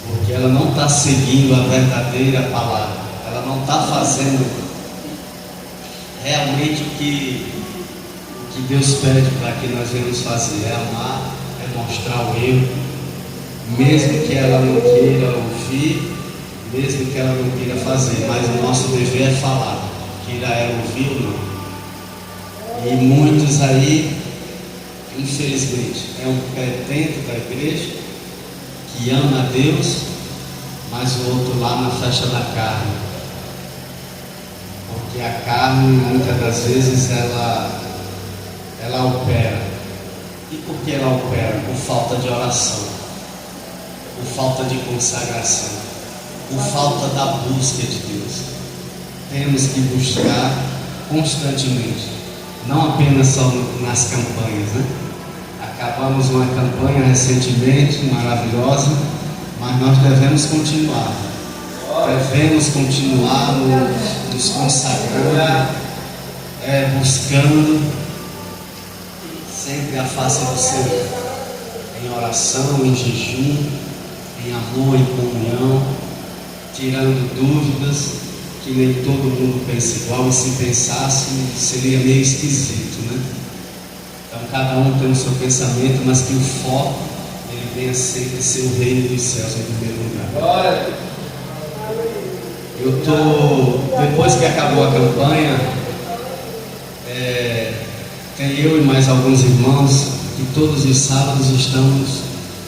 porque ela não está seguindo a verdadeira palavra, ela não está fazendo realmente o que Deus pede para que nós venhamos fazer, é amar, é mostrar o erro, mesmo que ela não queira ouvir, mesmo que ela não queira fazer, mas o nosso dever é falar, queira ela ouvir ou não. E muitos aí, infelizmente, é um pé dentro da igreja, que ama a Deus, mas o outro lá na festa da carne. Porque a carne, muitas das vezes, ela opera. E por que ela opera? Por falta de oração, por falta de consagração, por falta da busca de Deus. Temos que buscar constantemente, não apenas só nas campanhas, né? Acabamos uma campanha recentemente, maravilhosa, mas nós devemos continuar. Devemos continuar nos consagrando, buscando sempre a face do Senhor, em oração, em jejum, em amor, em comunhão, tirando dúvidas, que nem todo mundo pensa igual, e se pensasse seria meio esquisito, né? Então cada um tem o seu pensamento, mas que o foco ele venha sempre ser o reino dos céus em primeiro lugar. Depois que acabou a campanha, tem eu e mais alguns irmãos que todos os sábados estamos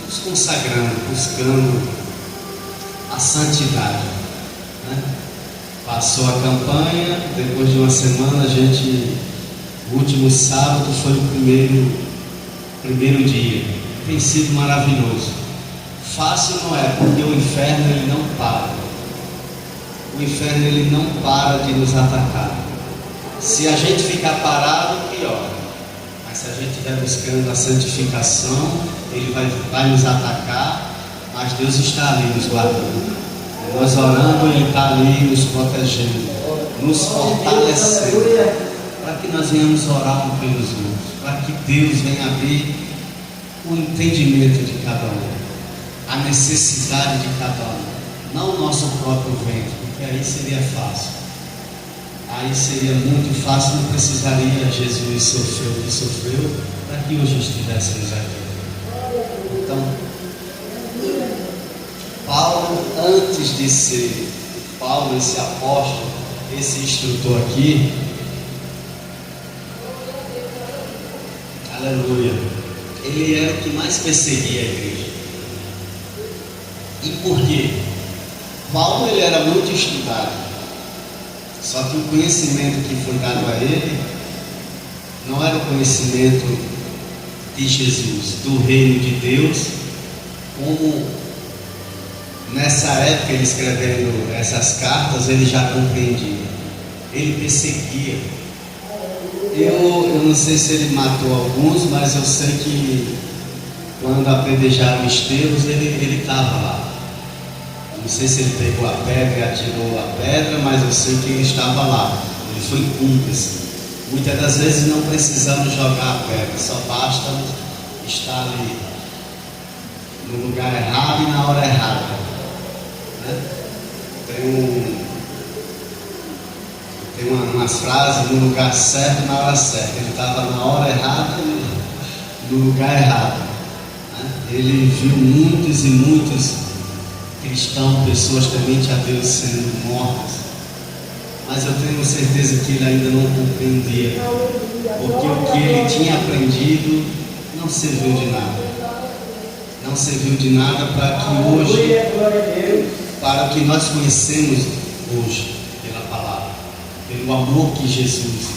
nos consagrando, buscando a santidade, né? Passou a campanha, depois de uma semana o último sábado foi o primeiro dia. Tem sido maravilhoso. Fácil não é, porque o inferno ele não para. O inferno ele não para de nos atacar. Se a gente ficar parado, pior. Mas se a gente estiver buscando a santificação, ele vai nos atacar, mas Deus está ali nos guardando. Nós orando, ele está ali nos protegendo, nos fortalecendo, para que nós venhamos orar uns pelos outros, para que Deus venha abrir o entendimento de cada um, a necessidade de cada um, não o nosso próprio ventre, porque aí seria fácil. Aí seria muito fácil, não precisaria Jesus sofrer o que sofreu para que hoje estivéssemos aqui. Então, Paulo, antes de ser Paulo, esse apóstolo, esse instrutor aqui, aleluia, ele era o que mais perseguia a igreja. E por quê? Paulo ele era muito estudado, só que o conhecimento que foi dado a ele não era o conhecimento de Jesus, do reino de Deus, como nessa época ele escrevendo essas cartas ele já compreendia. Ele perseguia. Eu não sei se ele matou alguns, mas eu sei que quando apedrejaram Estevão ele estava lá. Não sei se ele pegou a pedra e atirou a pedra, mas eu sei que ele estava lá. Ele foi cúmplice. Muitas das vezes não precisamos jogar a pedra, só basta estar ali no lugar errado e na hora errada, né? Tem umas frases: no lugar certo, na hora certa. Ele estava na hora errada e no lugar errado, né? Ele viu muitos e muitos cristãos, pessoas temente a Deus sendo mortas, mas eu tenho certeza que ele ainda não compreendia, porque o que ele tinha aprendido não serviu de nada. Não serviu de nada para que hoje, para o que nós conhecemos hoje pela palavra, pelo amor que Jesus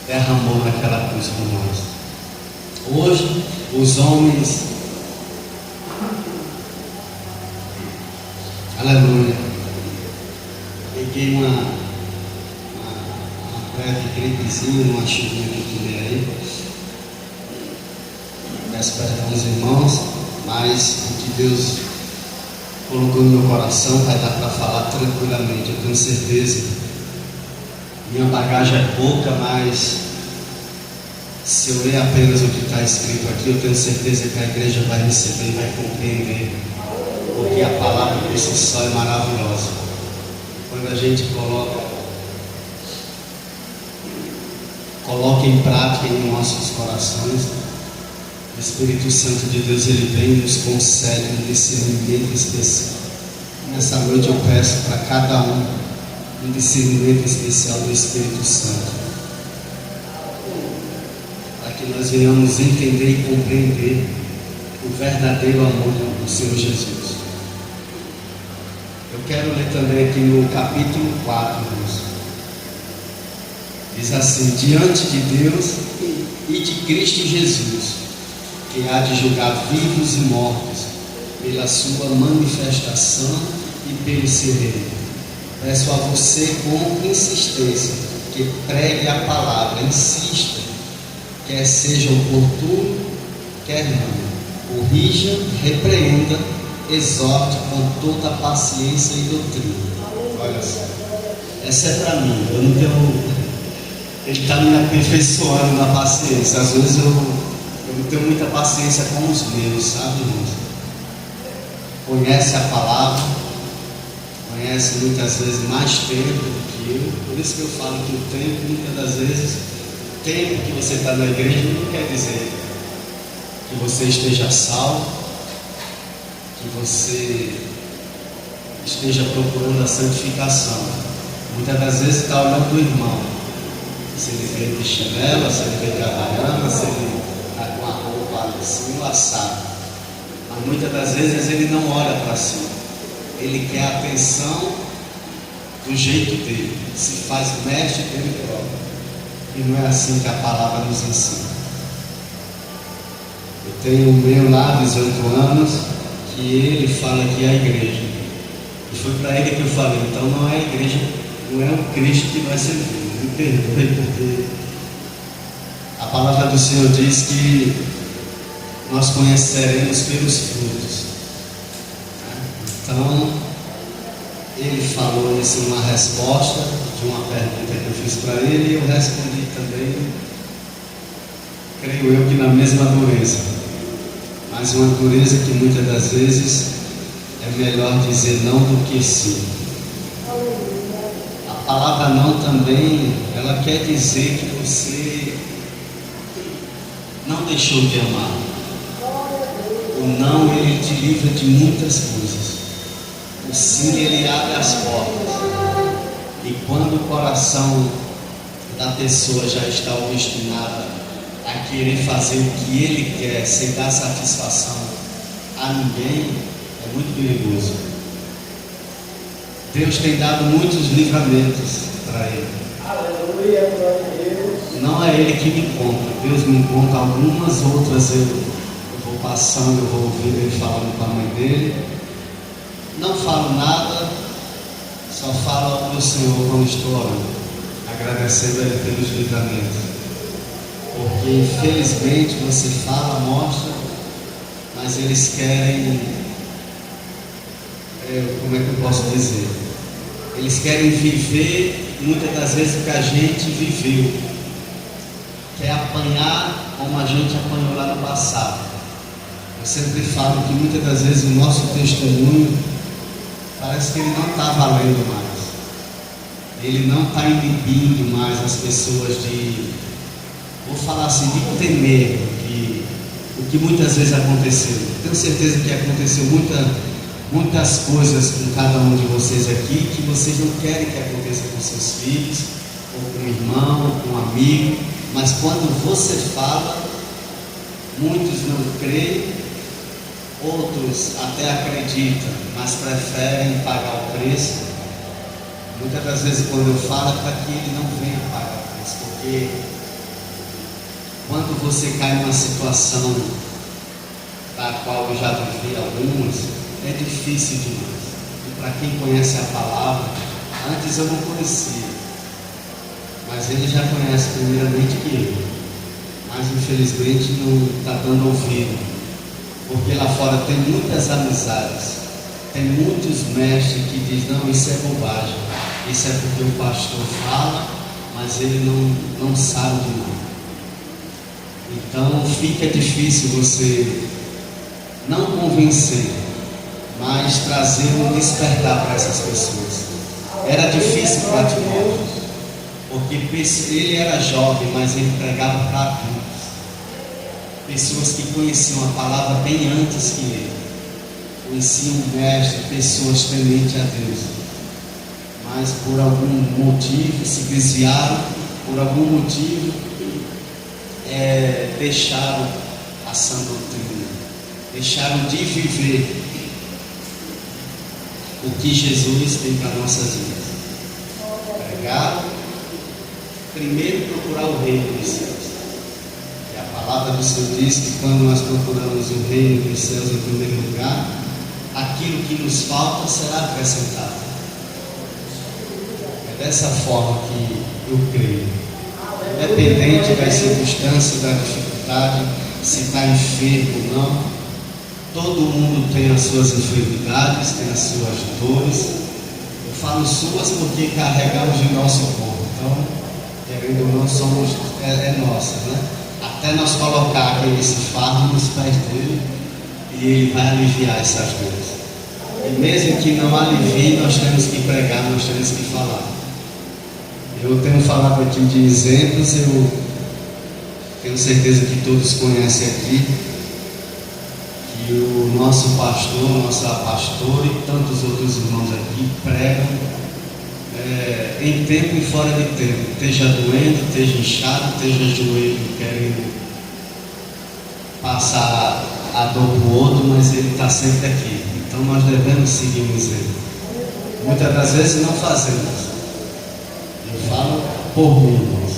derramou naquela cruz por nós. Hoje, os homens, aleluia, peguei uma breve gripezinha, uma chuvinha que tomei aí, peço perdão aos irmãos, mas o que Deus colocou no meu coração vai dar para falar tranquilamente. Eu tenho certeza, minha bagagem é pouca, mas se eu ler apenas o que está escrito aqui, eu tenho certeza que a igreja vai receber e vai compreender, porque a palavra por si só é maravilhosa. Quando a gente coloca em prática em nossos corações, o Espírito Santo de Deus ele vem e nos concede um discernimento especial. Nessa noite eu peço para cada um discernimento especial do Espírito Santo, para que nós venhamos entender e compreender o verdadeiro amor do Senhor Jesus. Eu quero ler também aqui no capítulo 4, irmãos. Diz assim: diante de Deus e de Cristo Jesus, que há de julgar vivos e mortos pela sua manifestação e pelo seu reino, peço a você com insistência que pregue a palavra, insista, quer seja oportuno, quer não, corrija, repreenda, exorte com toda a paciência e doutrina. Olha só, essa é para mim. Eu não tenho. Ele está me aperfeiçoando na paciência. Às vezes eu não tenho muita paciência com os meus, sabe, irmãos? Conhece a palavra, conhece muitas vezes mais tempo do que eu. Por isso que eu falo que o tempo, muitas das vezes, o tempo que você está na igreja não quer dizer que você esteja salvo, que você esteja procurando a santificação. Muitas das vezes está olhando o irmão, se ele veio de chinela, se ele veio de havaiana, se ele está com a roupa assim, laçada. Mas muitas das vezes ele não olha para si, ele quer a atenção do jeito dele, se faz mestre dele próprio. E não é assim que a palavra nos ensina. Eu tenho o meu lá, 18 anos, que ele fala que é a igreja. E foi para ele que eu falei: então não é a igreja, não é o Cristo que nós servimos. Me perdoe, porque a palavra do Senhor diz que nós conheceremos pelos frutos. Então, ele falou isso em uma resposta de uma pergunta que eu fiz para ele, e eu respondi também, creio eu, que na mesma dureza, mas uma dureza que muitas das vezes é melhor dizer não do que sim. A palavra não também, ela quer dizer que você não deixou de amar. O não, ele te livra de muitas coisas. O sim, ele abre as portas. E quando o coração da pessoa já está obstinado a querer fazer o que ele quer, sem dar satisfação a ninguém, é muito perigoso. Deus tem dado muitos livramentos para ele. Aleluia, glória a Deus. Não é ele que me encontra, Deus me encontra. Algumas outras eu vou passando, eu vou ouvindo ele falando com a mãe dele. Não falo nada, só falo ao meu Senhor quando estou orando, agradecendo a Ele pelos livramentos. Porque infelizmente você fala, mostra, mas eles querem, como é que eu posso dizer? Eles querem viver muitas das vezes o que a gente viveu, quer apanhar como a gente apanhou lá no passado. Eu sempre falo que muitas das vezes o nosso testemunho parece que ele não está valendo mais, ele não está inibindo mais as pessoas de, vou falar assim, de temer o que muitas vezes aconteceu. Tenho certeza que aconteceu muitas coisas com cada um de vocês aqui que vocês não querem que aconteça com seus filhos, ou com um irmão, ou com um amigo, mas quando você fala, muitos não creem, outros até acreditam, mas preferem pagar o preço. Muitas das vezes quando eu falo é para que ele não venha pagar o preço, porque quando você cai numa situação da qual eu já vivi algumas, é difícil demais. E para quem conhece a palavra, antes eu não conhecia, mas ele já conhece primeiramente que eu, mas infelizmente não está dando ouvido, porque lá fora tem muitas amizades, tem muitos mestres que dizem: não, isso é bobagem, isso é porque o pastor fala, mas ele não sabe de nada. Então fica difícil você não convencer, mas trazer um despertar para essas pessoas. Era difícil para Timóteo, porque ele era jovem, mas ele pregava para adultos, pessoas que conheciam a palavra bem antes que ele. conheci um mestre, pessoas tementes a Deus, mas por algum motivo se desviaram, por algum motivo deixaram a sã doutrina, deixaram de viver o que Jesus tem para nossas vidas. Pregar, primeiro procurar o reino dos céus. E a palavra do Senhor diz que quando nós procuramos o reino dos céus em primeiro lugar, aquilo que nos falta será acrescentado. É dessa forma que eu creio. Independente das circunstâncias, da dificuldade, se está enfermo ou não, todo mundo tem as suas enfermidades, tem as suas dores. Eu falo suas porque carregamos de nosso corpo. Então, querendo ou não, somos, nossa, né? Até nós colocar aquele fardo nos pés dele, e ele vai aliviar essas dores. E mesmo que não alivie, nós temos que pregar, nós temos que falar. Eu tenho falado aqui de exemplos, eu tenho certeza que todos conhecem aqui, que o nosso pastor, nossa pastora e tantos outros irmãos aqui pregam em tempo e fora de tempo, esteja doendo, esteja inchado, esteja joelho querendo passar a dor para o outro, mas ele está sempre aqui. Então nós devemos seguir o exemplo. Muitas das vezes não fazemos. Eu falo por mim, irmãos.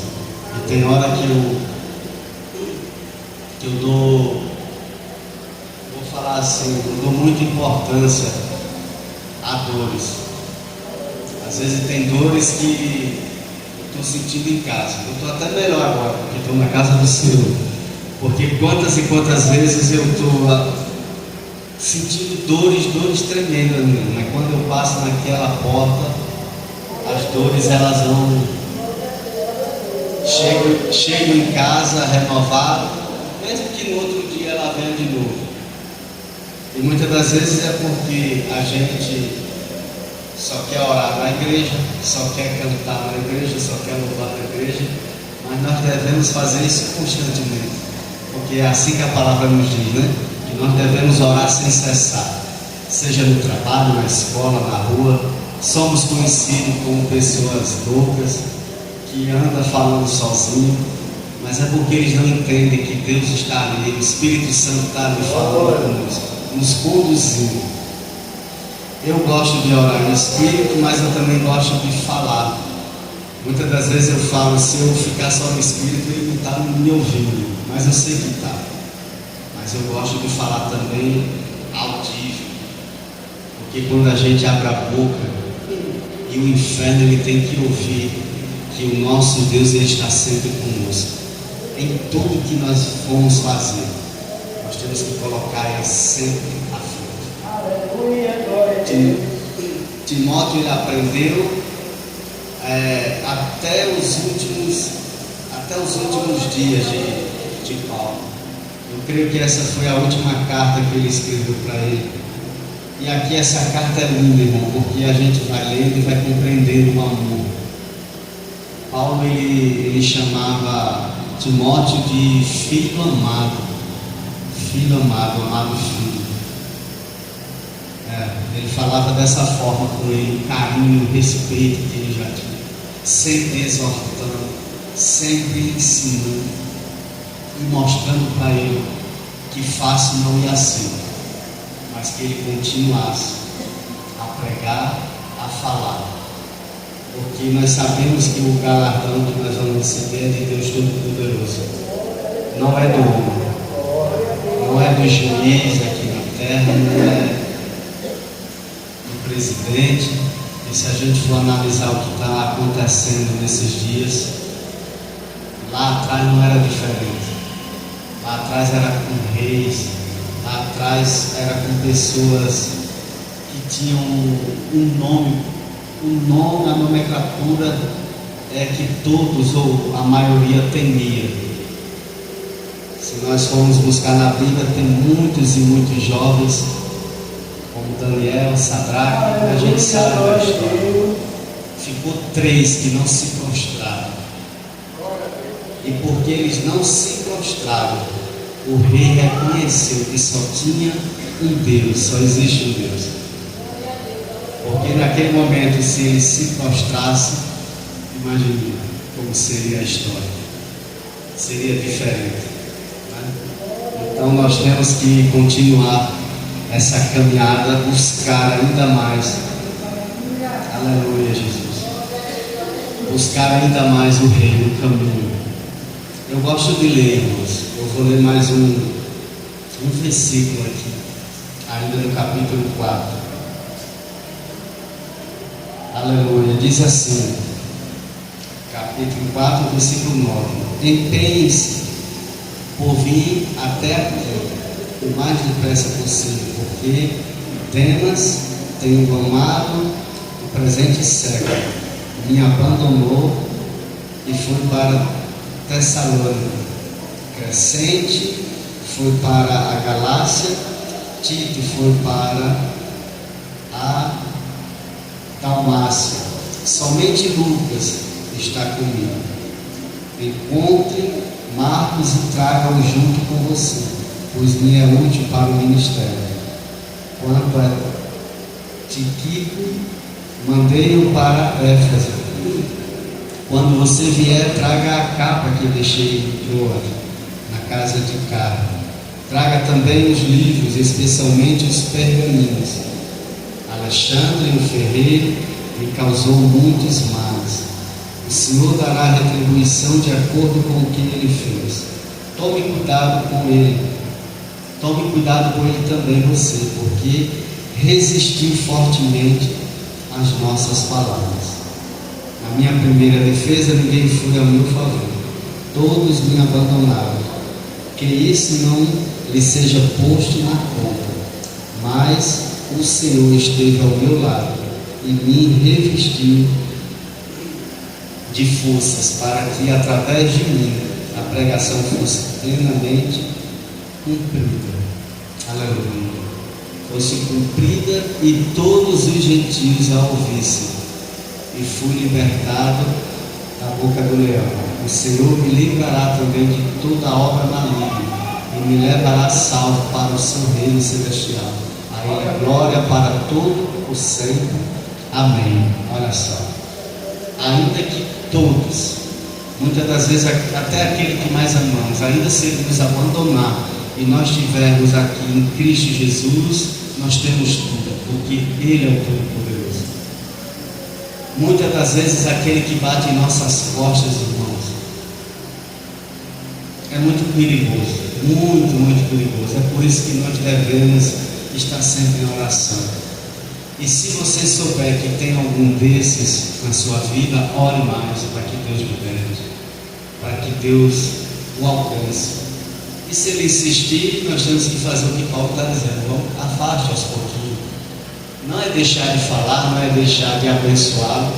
E tem hora que eu dou, vou falar assim, eu dou muita importância a dores. Às vezes tem dores que eu estou sentindo em casa. Eu estou até melhor agora, porque estou na casa do Senhor. Porque quantas e quantas vezes eu estou sentindo dores tremendas mesmo. Mas quando eu passo naquela porta, as dores elas vão. Chego em casa renovado, mesmo que no outro dia ela venha de novo. E muitas das vezes é porque a gente só quer orar na igreja, só quer cantar na igreja, só quer louvar na igreja, mas nós devemos fazer isso constantemente, porque é assim que a palavra nos diz, né? Que nós devemos orar sem cessar, seja no trabalho, na escola, na rua. Somos conhecidos como pessoas loucas, que andam falando sozinho, mas é porque eles não entendem que Deus está ali, o Espírito Santo está ali falando conosco, nos conduzindo. Eu gosto de orar no Espírito, mas eu também gosto de falar. Muitas das vezes eu falo, se eu ficar só no Espírito, ele não está me ouvindo, mas eu sei que está. Mas eu gosto de falar também audível, porque quando a gente abre a boca, e o inferno ele tem que ouvir que o nosso Deus ele está sempre conosco. Em tudo que nós formos fazer, nós temos que colocar ele sempre à frente. Timóteo ele aprendeu até os últimos dias de Paulo. Eu creio que essa foi a última carta que ele escreveu para ele. E aqui essa carta é linda, irmão, porque a gente vai lendo e vai compreendendo o amor. Paulo ele chamava Timóteo de filho amado, amado filho. Ele falava dessa forma com ele, o carinho, o respeito que ele já tinha, sempre exortando, sempre ensinando e mostrando para ele que fácil não ia ser, mas que ele continuasse a pregar, a falar, porque nós sabemos que o galardão que nós vamos receber é de Deus Todo-Poderoso, não é do homem, não é do juiz aqui na terra, não é do presidente. E se a gente for analisar o que está acontecendo nesses dias, lá atrás não era diferente, lá atrás era com reis, lá atrás era com pessoas que tinham um nome, a nomenclatura que todos ou a maioria temia. Se nós formos buscar na Bíblia, tem muitos e muitos jovens, como Daniel, Sadraque, a gente sabe da história. Ficou 3 que não se prostraram. E porque eles não se prostraram, o rei reconheceu que só tinha um Deus, só existe um Deus. Porque naquele momento, se ele se prostrasse, imagine como seria a história. Seria diferente, né? Então nós temos que continuar essa caminhada, buscar ainda mais. Aleluia, Jesus. Buscar ainda mais o reino, o caminho. Eu gosto de ler, irmãos. Eu vou ler mais um versículo aqui, ainda no capítulo 4. Aleluia. Diz assim, capítulo 4, versículo 9: empenhe-se por vir até aqui o mais depressa possível, porque Demas tem engomado o presente século, me abandonou e foi para Tessalônica. Crescente foi para a Galácia, Tito foi para a Dalmácia. Somente Lucas está comigo. Encontre Marcos e traga-o junto com você, pois me é útil para o ministério. Quanto a Tíquico, mandei-o para Éfeso. Quando você vier, traga a capa que deixei de ouro na casa de Carmo. Traga também os livros, especialmente os pergaminhos. Alexandre, o ferreiro, me causou muitos males. O Senhor dará retribuição de acordo com o que ele fez. Tome cuidado com ele. Tome cuidado com ele também você, porque resistiu fortemente às nossas palavras. Na minha primeira defesa, ninguém foi ao meu favor. Todos me abandonaram. Que isso não lhe seja posto na conta. Mas o Senhor esteve ao meu lado e me revestiu de forças para que, através de mim, a pregação fosse plenamente cumprida. Aleluia. Fosse cumprida e todos os gentios a ouvissem. E fui libertado da boca do leão. O Senhor me livrará também de toda obra maligna e me levará salvo para o seu reino celestial. A Ele a glória para todo o sempre. Amém. Olha só. Ainda que todos, muitas das vezes até aquele que mais amamos, ainda se Ele nos abandonar e nós estivermos aqui em Cristo Jesus, nós temos tudo, porque Ele é o Todo-Poderoso. Muitas das vezes aquele que bate em nossas costas, irmãos, é muito perigoso, muito, muito perigoso. É por isso que nós devemos estar sempre em oração. E se você souber que tem algum desses na sua vida, ore mais para que Deus liberte, para que Deus o alcance. E se ele insistir, nós temos que fazer o que Paulo está dizendo: vamos, afaste aos pouquinhos. Não é deixar de falar, não é deixar de abençoá-lo,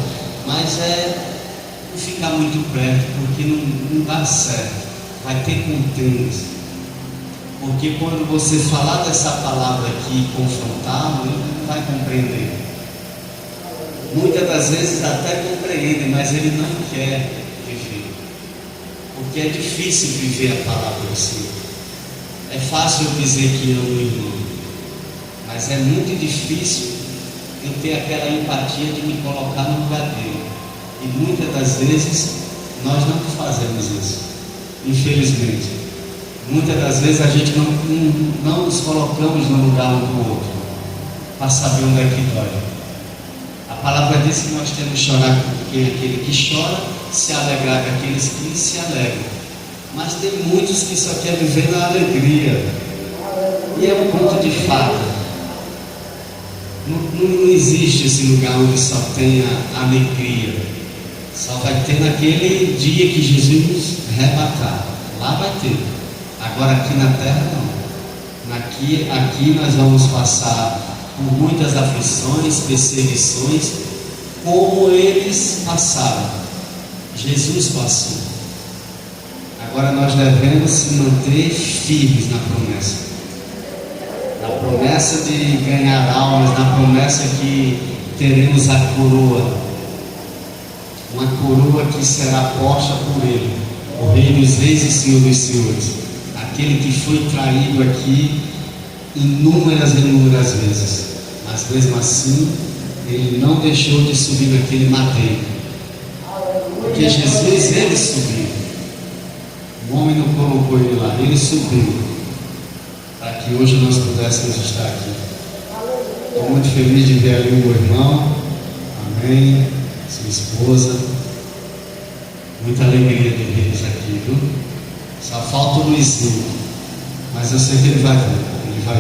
mas é não ficar muito perto, porque não dá certo. Vai ter contendas. Porque quando você falar dessa palavra aqui e confrontá-lo, ele não vai compreender. Muitas das vezes até compreende, mas ele não quer viver. Porque é difícil viver a palavra do Senhor. É fácil eu dizer que amo o irmão, mas é muito difícil eu ter aquela empatia de me colocar no lugar dele. E muitas das vezes nós não fazemos isso, infelizmente. Muitas das vezes a gente não nos colocamos no lugar um do outro para saber onde é que dói. A palavra diz que nós temos que chorar com aquele que chora, se alegrar com aqueles que se alegram. Mas tem muitos que só querem viver na alegria, e é um conto de fada. Não existe esse lugar onde só tenha alegria. Só vai ter naquele dia que Jesus arrebatar. Lá vai ter. Agora aqui na terra não. Aqui nós vamos passar por muitas aflições, perseguições, como eles passaram. Jesus passou. Agora nós devemos se manter firmes na promessa. Na promessa de ganhar almas, na promessa que teremos a coroa. Uma coroa que será posta por Ele, o Rei dos Reis e Senhor dos Senhores. Aquele que foi traído aqui inúmeras vezes, mas mesmo assim ele não deixou de subir naquele madeiro, porque Jesus, ele subiu. O homem não colocou ele lá, ele subiu para que hoje nós pudéssemos estar aqui. Estou muito feliz de ver ali o meu irmão, amém, sua esposa, muita alegria de ver eles aqui, viu? Só falta o Luizinho, mas eu sei que ele vai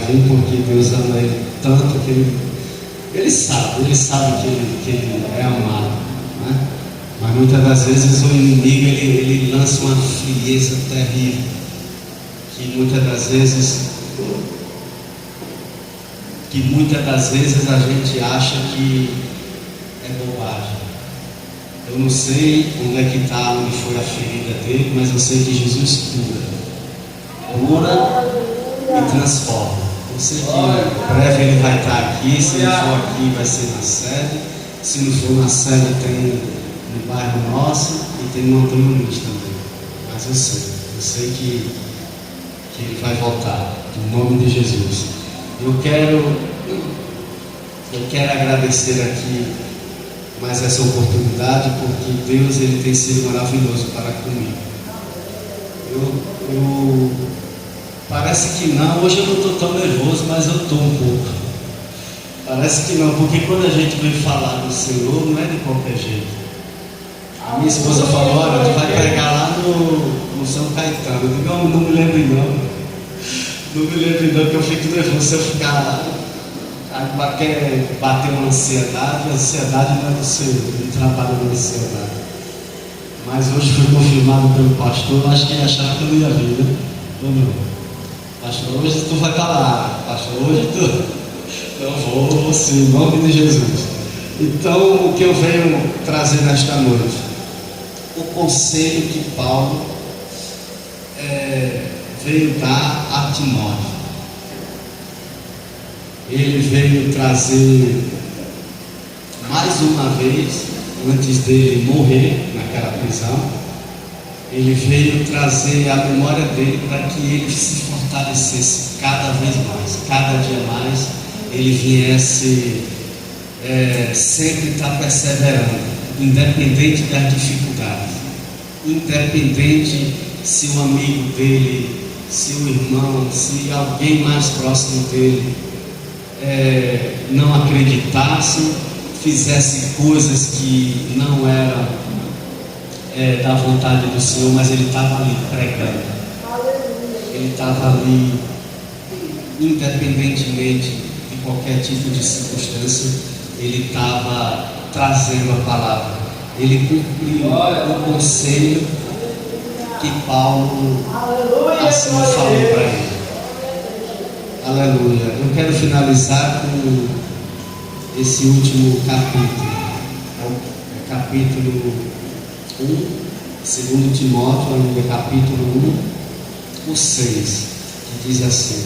vir porque Deus ama ele tanto que ele sabe que ele é amado, né? Mas muitas das vezes o inimigo ele lança uma frieza terrível, que muitas das vezes a gente acha que é bobagem. Eu não sei onde é que está, onde foi a ferida dele, mas eu sei que Jesus cura e transforma. Eu sei que em breve ele vai estar aqui, se ele for aqui vai ser na sede, se não for na sede tem no bairro nosso e tem no Antônio Luiz também. Mas eu sei que ele vai voltar, em nome de Jesus. Eu quero agradecer aqui mais essa oportunidade, porque Deus ele tem sido maravilhoso para comigo. Parece que não, hoje eu não estou tão nervoso, mas eu estou um pouco. Parece que não, porque quando a gente vem falar do Senhor, não é de qualquer jeito. A minha esposa falou: olha, tu vai pregar lá no São Caetano. Eu digo: não me lembre não. Não me lembre não, que eu fico nervoso. Se eu ficar quer bater uma ansiedade, a ansiedade não é do Senhor, ele trabalha na ansiedade. Mas hoje fui confirmado pelo pastor, acho que ele achava que eu não ia vir, né? Ou não? Pastor, hoje tu vai estar lá. Pastor, hoje tu... Eu vou sim, em nome de Jesus. Então, o que eu venho trazer nesta noite? O conselho que Paulo veio dar a Timóteo. Ele veio trazer mais uma vez, antes dele morrer naquela prisão, ele veio trazer a memória dele para que ele se fortalecesse cada vez mais, cada dia mais, ele viesse sempre estar perseverando, independente das dificuldades, independente se o amigo dele, se o irmão, se alguém mais próximo dele não acreditasse, fizesse coisas que não eram da vontade do Senhor, mas ele estava ali pregando. Ele estava ali, independentemente de qualquer tipo de circunstância, ele estava trazendo a palavra. Ele cumpriu o conselho que Paulo assim falou para ele. Aleluia. Eu quero finalizar com esse último capítulo. Capítulo 1, 2 Timóteo, no capítulo 1, o 6, que diz assim: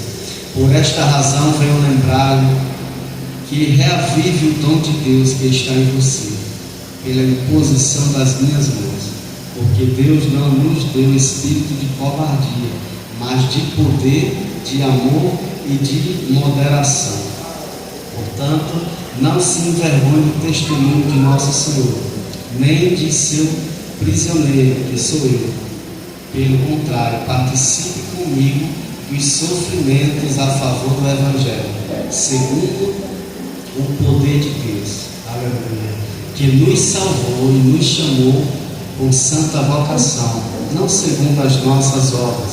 por esta razão venho lembrar-lhe que reavive o dom de Deus que está em você, pela imposição das minhas mãos, porque Deus não nos deu espírito de covardia, mas de poder, de amor e de moderação. Portanto, não se envergonhe do testemunho de nosso Senhor, nem de seu prisioneiro, que sou eu. Pelo contrário, participe comigo dos sofrimentos a favor do Evangelho, segundo o poder de Deus, aleluia, que nos salvou e nos chamou com santa vocação, não segundo as nossas obras,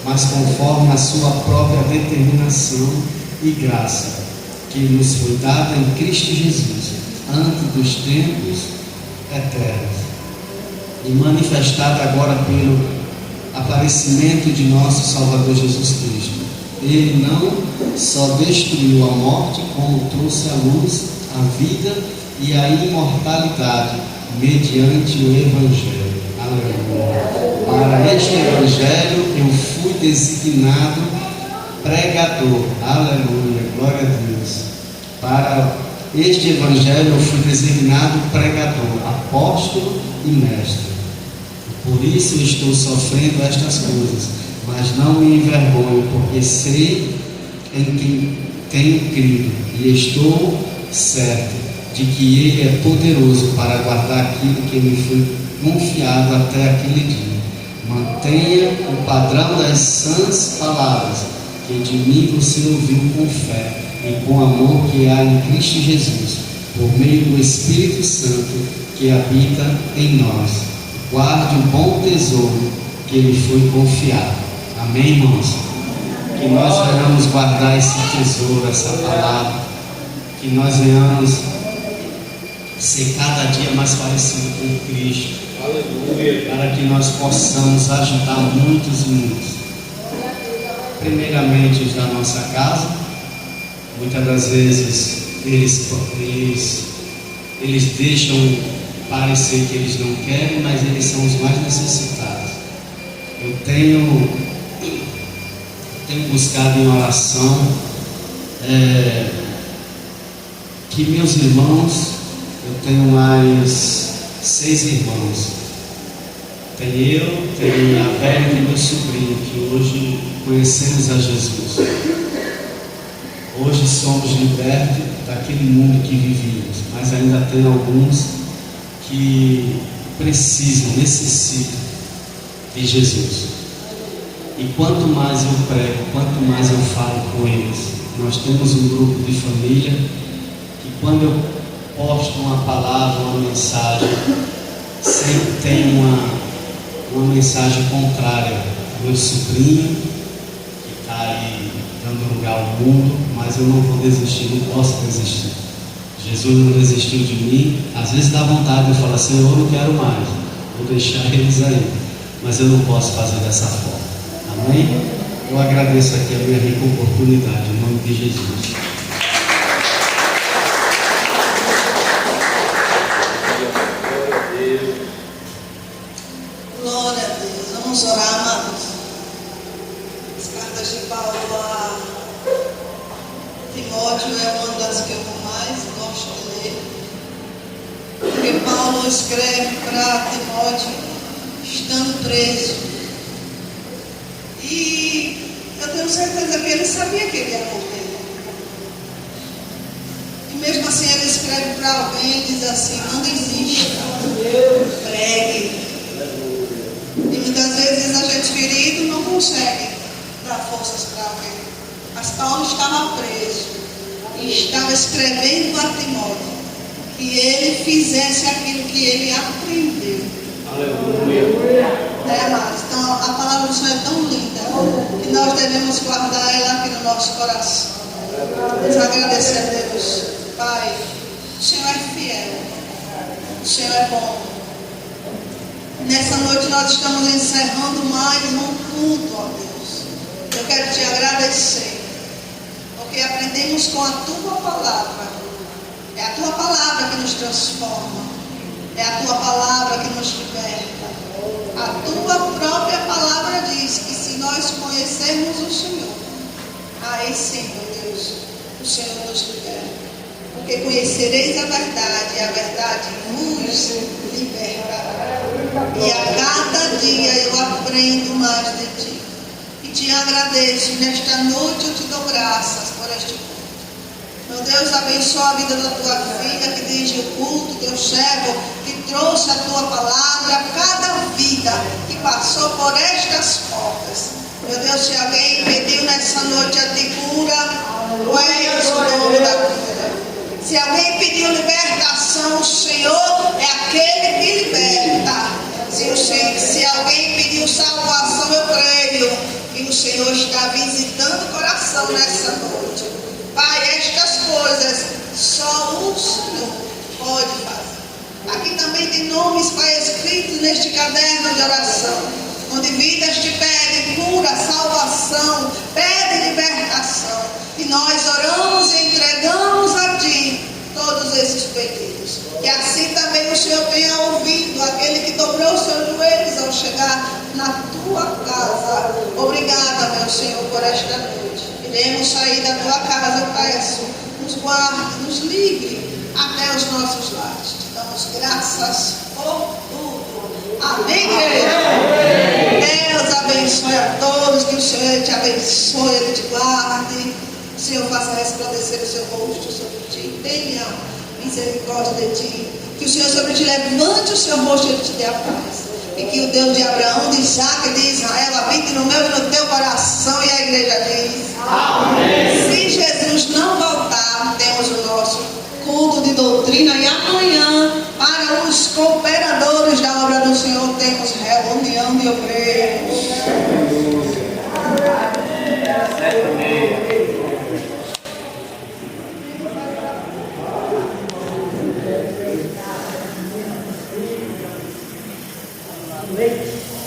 mas conforme a sua própria determinação e graça, que nos foi dada em Cristo Jesus, antes dos tempos eternos, e manifestada agora pelo aparecimento de nosso Salvador Jesus Cristo. Ele não só destruiu a morte, como trouxe à luz a vida e a imortalidade mediante o Evangelho. Aleluia. Para este Evangelho eu fui designado pregador. Aleluia. Glória a Deus. Para este Evangelho eu fui designado pregador, apóstolo e mestre. Por isso estou sofrendo estas coisas, mas não me envergonho, porque sei em quem tenho crido e estou certo de que Ele é poderoso para guardar aquilo que me foi confiado até aquele dia. Mantenha o padrão das sãs palavras que de mim você ouviu com fé e com amor que há em Cristo Jesus, por meio do Espírito Santo que habita em nós. Guarde o bom tesouro que lhe foi confiado. Amém, irmãos? Que nós venhamos guardar esse tesouro, essa palavra, que nós venhamos ser cada dia mais parecido com Cristo. Aleluia. Para que nós possamos ajudar muitos e muitos. Primeiramente os da nossa casa. Muitas das vezes eles deixam parecer que eles não querem, mas eles são os mais necessitados. Eu tenho buscado em oração que meus irmãos, eu tenho mais 6 irmãos. Tem eu, tem a velha e meu sobrinho, que hoje conhecemos a Jesus. Hoje somos libertos daquele mundo que vivíamos, mas ainda tem alguns que precisam, necessitam de Jesus. E quanto mais eu prego, quanto mais eu falo com eles, nós temos um grupo de família que quando eu posto uma palavra, uma mensagem, sempre tem uma mensagem contrária. Meu sobrinho, que está aí dando lugar ao mundo, mas eu não vou desistir, não posso desistir. Jesus não desistiu de mim. Às vezes dá vontade de falar, Senhor, eu não quero mais, vou deixar eles aí, mas eu não posso fazer dessa forma. Amém? Eu agradeço aqui a minha rica oportunidade, em nome de Jesus. Glória a Deus. Vamos orar, amados. As cartas de Paulo a Timóteo é uma das que eu mais gosto de ler. Porque Paulo escreve para Timóteo estando preso. E eu tenho certeza que ele sabia que ele ia morrer. E mesmo assim ele escreve para alguém e diz assim, não desista, pregue. E muitas vezes a gente ferido não consegue dar forças para alguém. Mas Paulo estava preso e estava escrevendo a Timóteo que ele fizesse aquilo que ele aprendeu. Aleluia. Amados? Então a palavra do Senhor é tão linda que nós devemos guardar ela aqui no nosso coração. Vamos agradecer a Deus. Pai, o Senhor é fiel, o Senhor é bom. Nessa noite nós estamos encerrando mais um culto, ó Deus. Eu quero te agradecer, porque aprendemos com a tua palavra. É a tua palavra que nos transforma, é a tua palavra que nos liberta. A tua própria palavra diz que se nós conhecermos o Senhor, aí sim, meu Deus, o Senhor nos liberta. Porque conhecereis a verdade e a verdade nos libertará. E a cada dia eu aprendo mais de ti. E te agradeço. Nesta noite eu te dou graças por este culto. Meu Deus, abençoa a vida da tua filha que dirige o culto, teu servo que trouxe a tua palavra a cada vida que passou por estas portas. Meu Deus, se alguém pediu nessa noite a ti cura, tu és o dono da cura. Se alguém pediu libertação, o Senhor é aquele que liberta. Se alguém pediu salvação, eu creio que o Senhor está visitando o coração nessa noite. Pai, estas coisas só o Senhor pode fazer. Aqui também tem nomes, Pai, escritos neste caderno de oração, onde vidas te pedem cura, salvação, pedem libertação. E nós oramos e entregamos a Ti todos esses pedidos. E assim também o Senhor tenha ouvido aquele que dobrou os seus joelhos ao chegar na Tua casa. Obrigada, meu Senhor, por esta noite. Iremos sair da Tua casa, eu peço. Nos guarde, nos livre até os nossos lares. Te damos graças por tudo. Amém, igreja? Deus abençoe a todos. Que o Senhor te abençoe, Ele te guarde. Senhor faça resplandecer o seu rosto sobre ti, tenha misericórdia de ti. Que o Senhor sobre ti levante o seu rosto e ele te dê a paz. E que o Deus de Abraão, de Isaac e de Israel habite no meu e no teu coração. E a igreja diz: amém. Se Jesus não voltar, temos o nosso culto de doutrina. E amanhã, para os cooperadores da obra do Senhor, temos reunião de obreiros. Amém.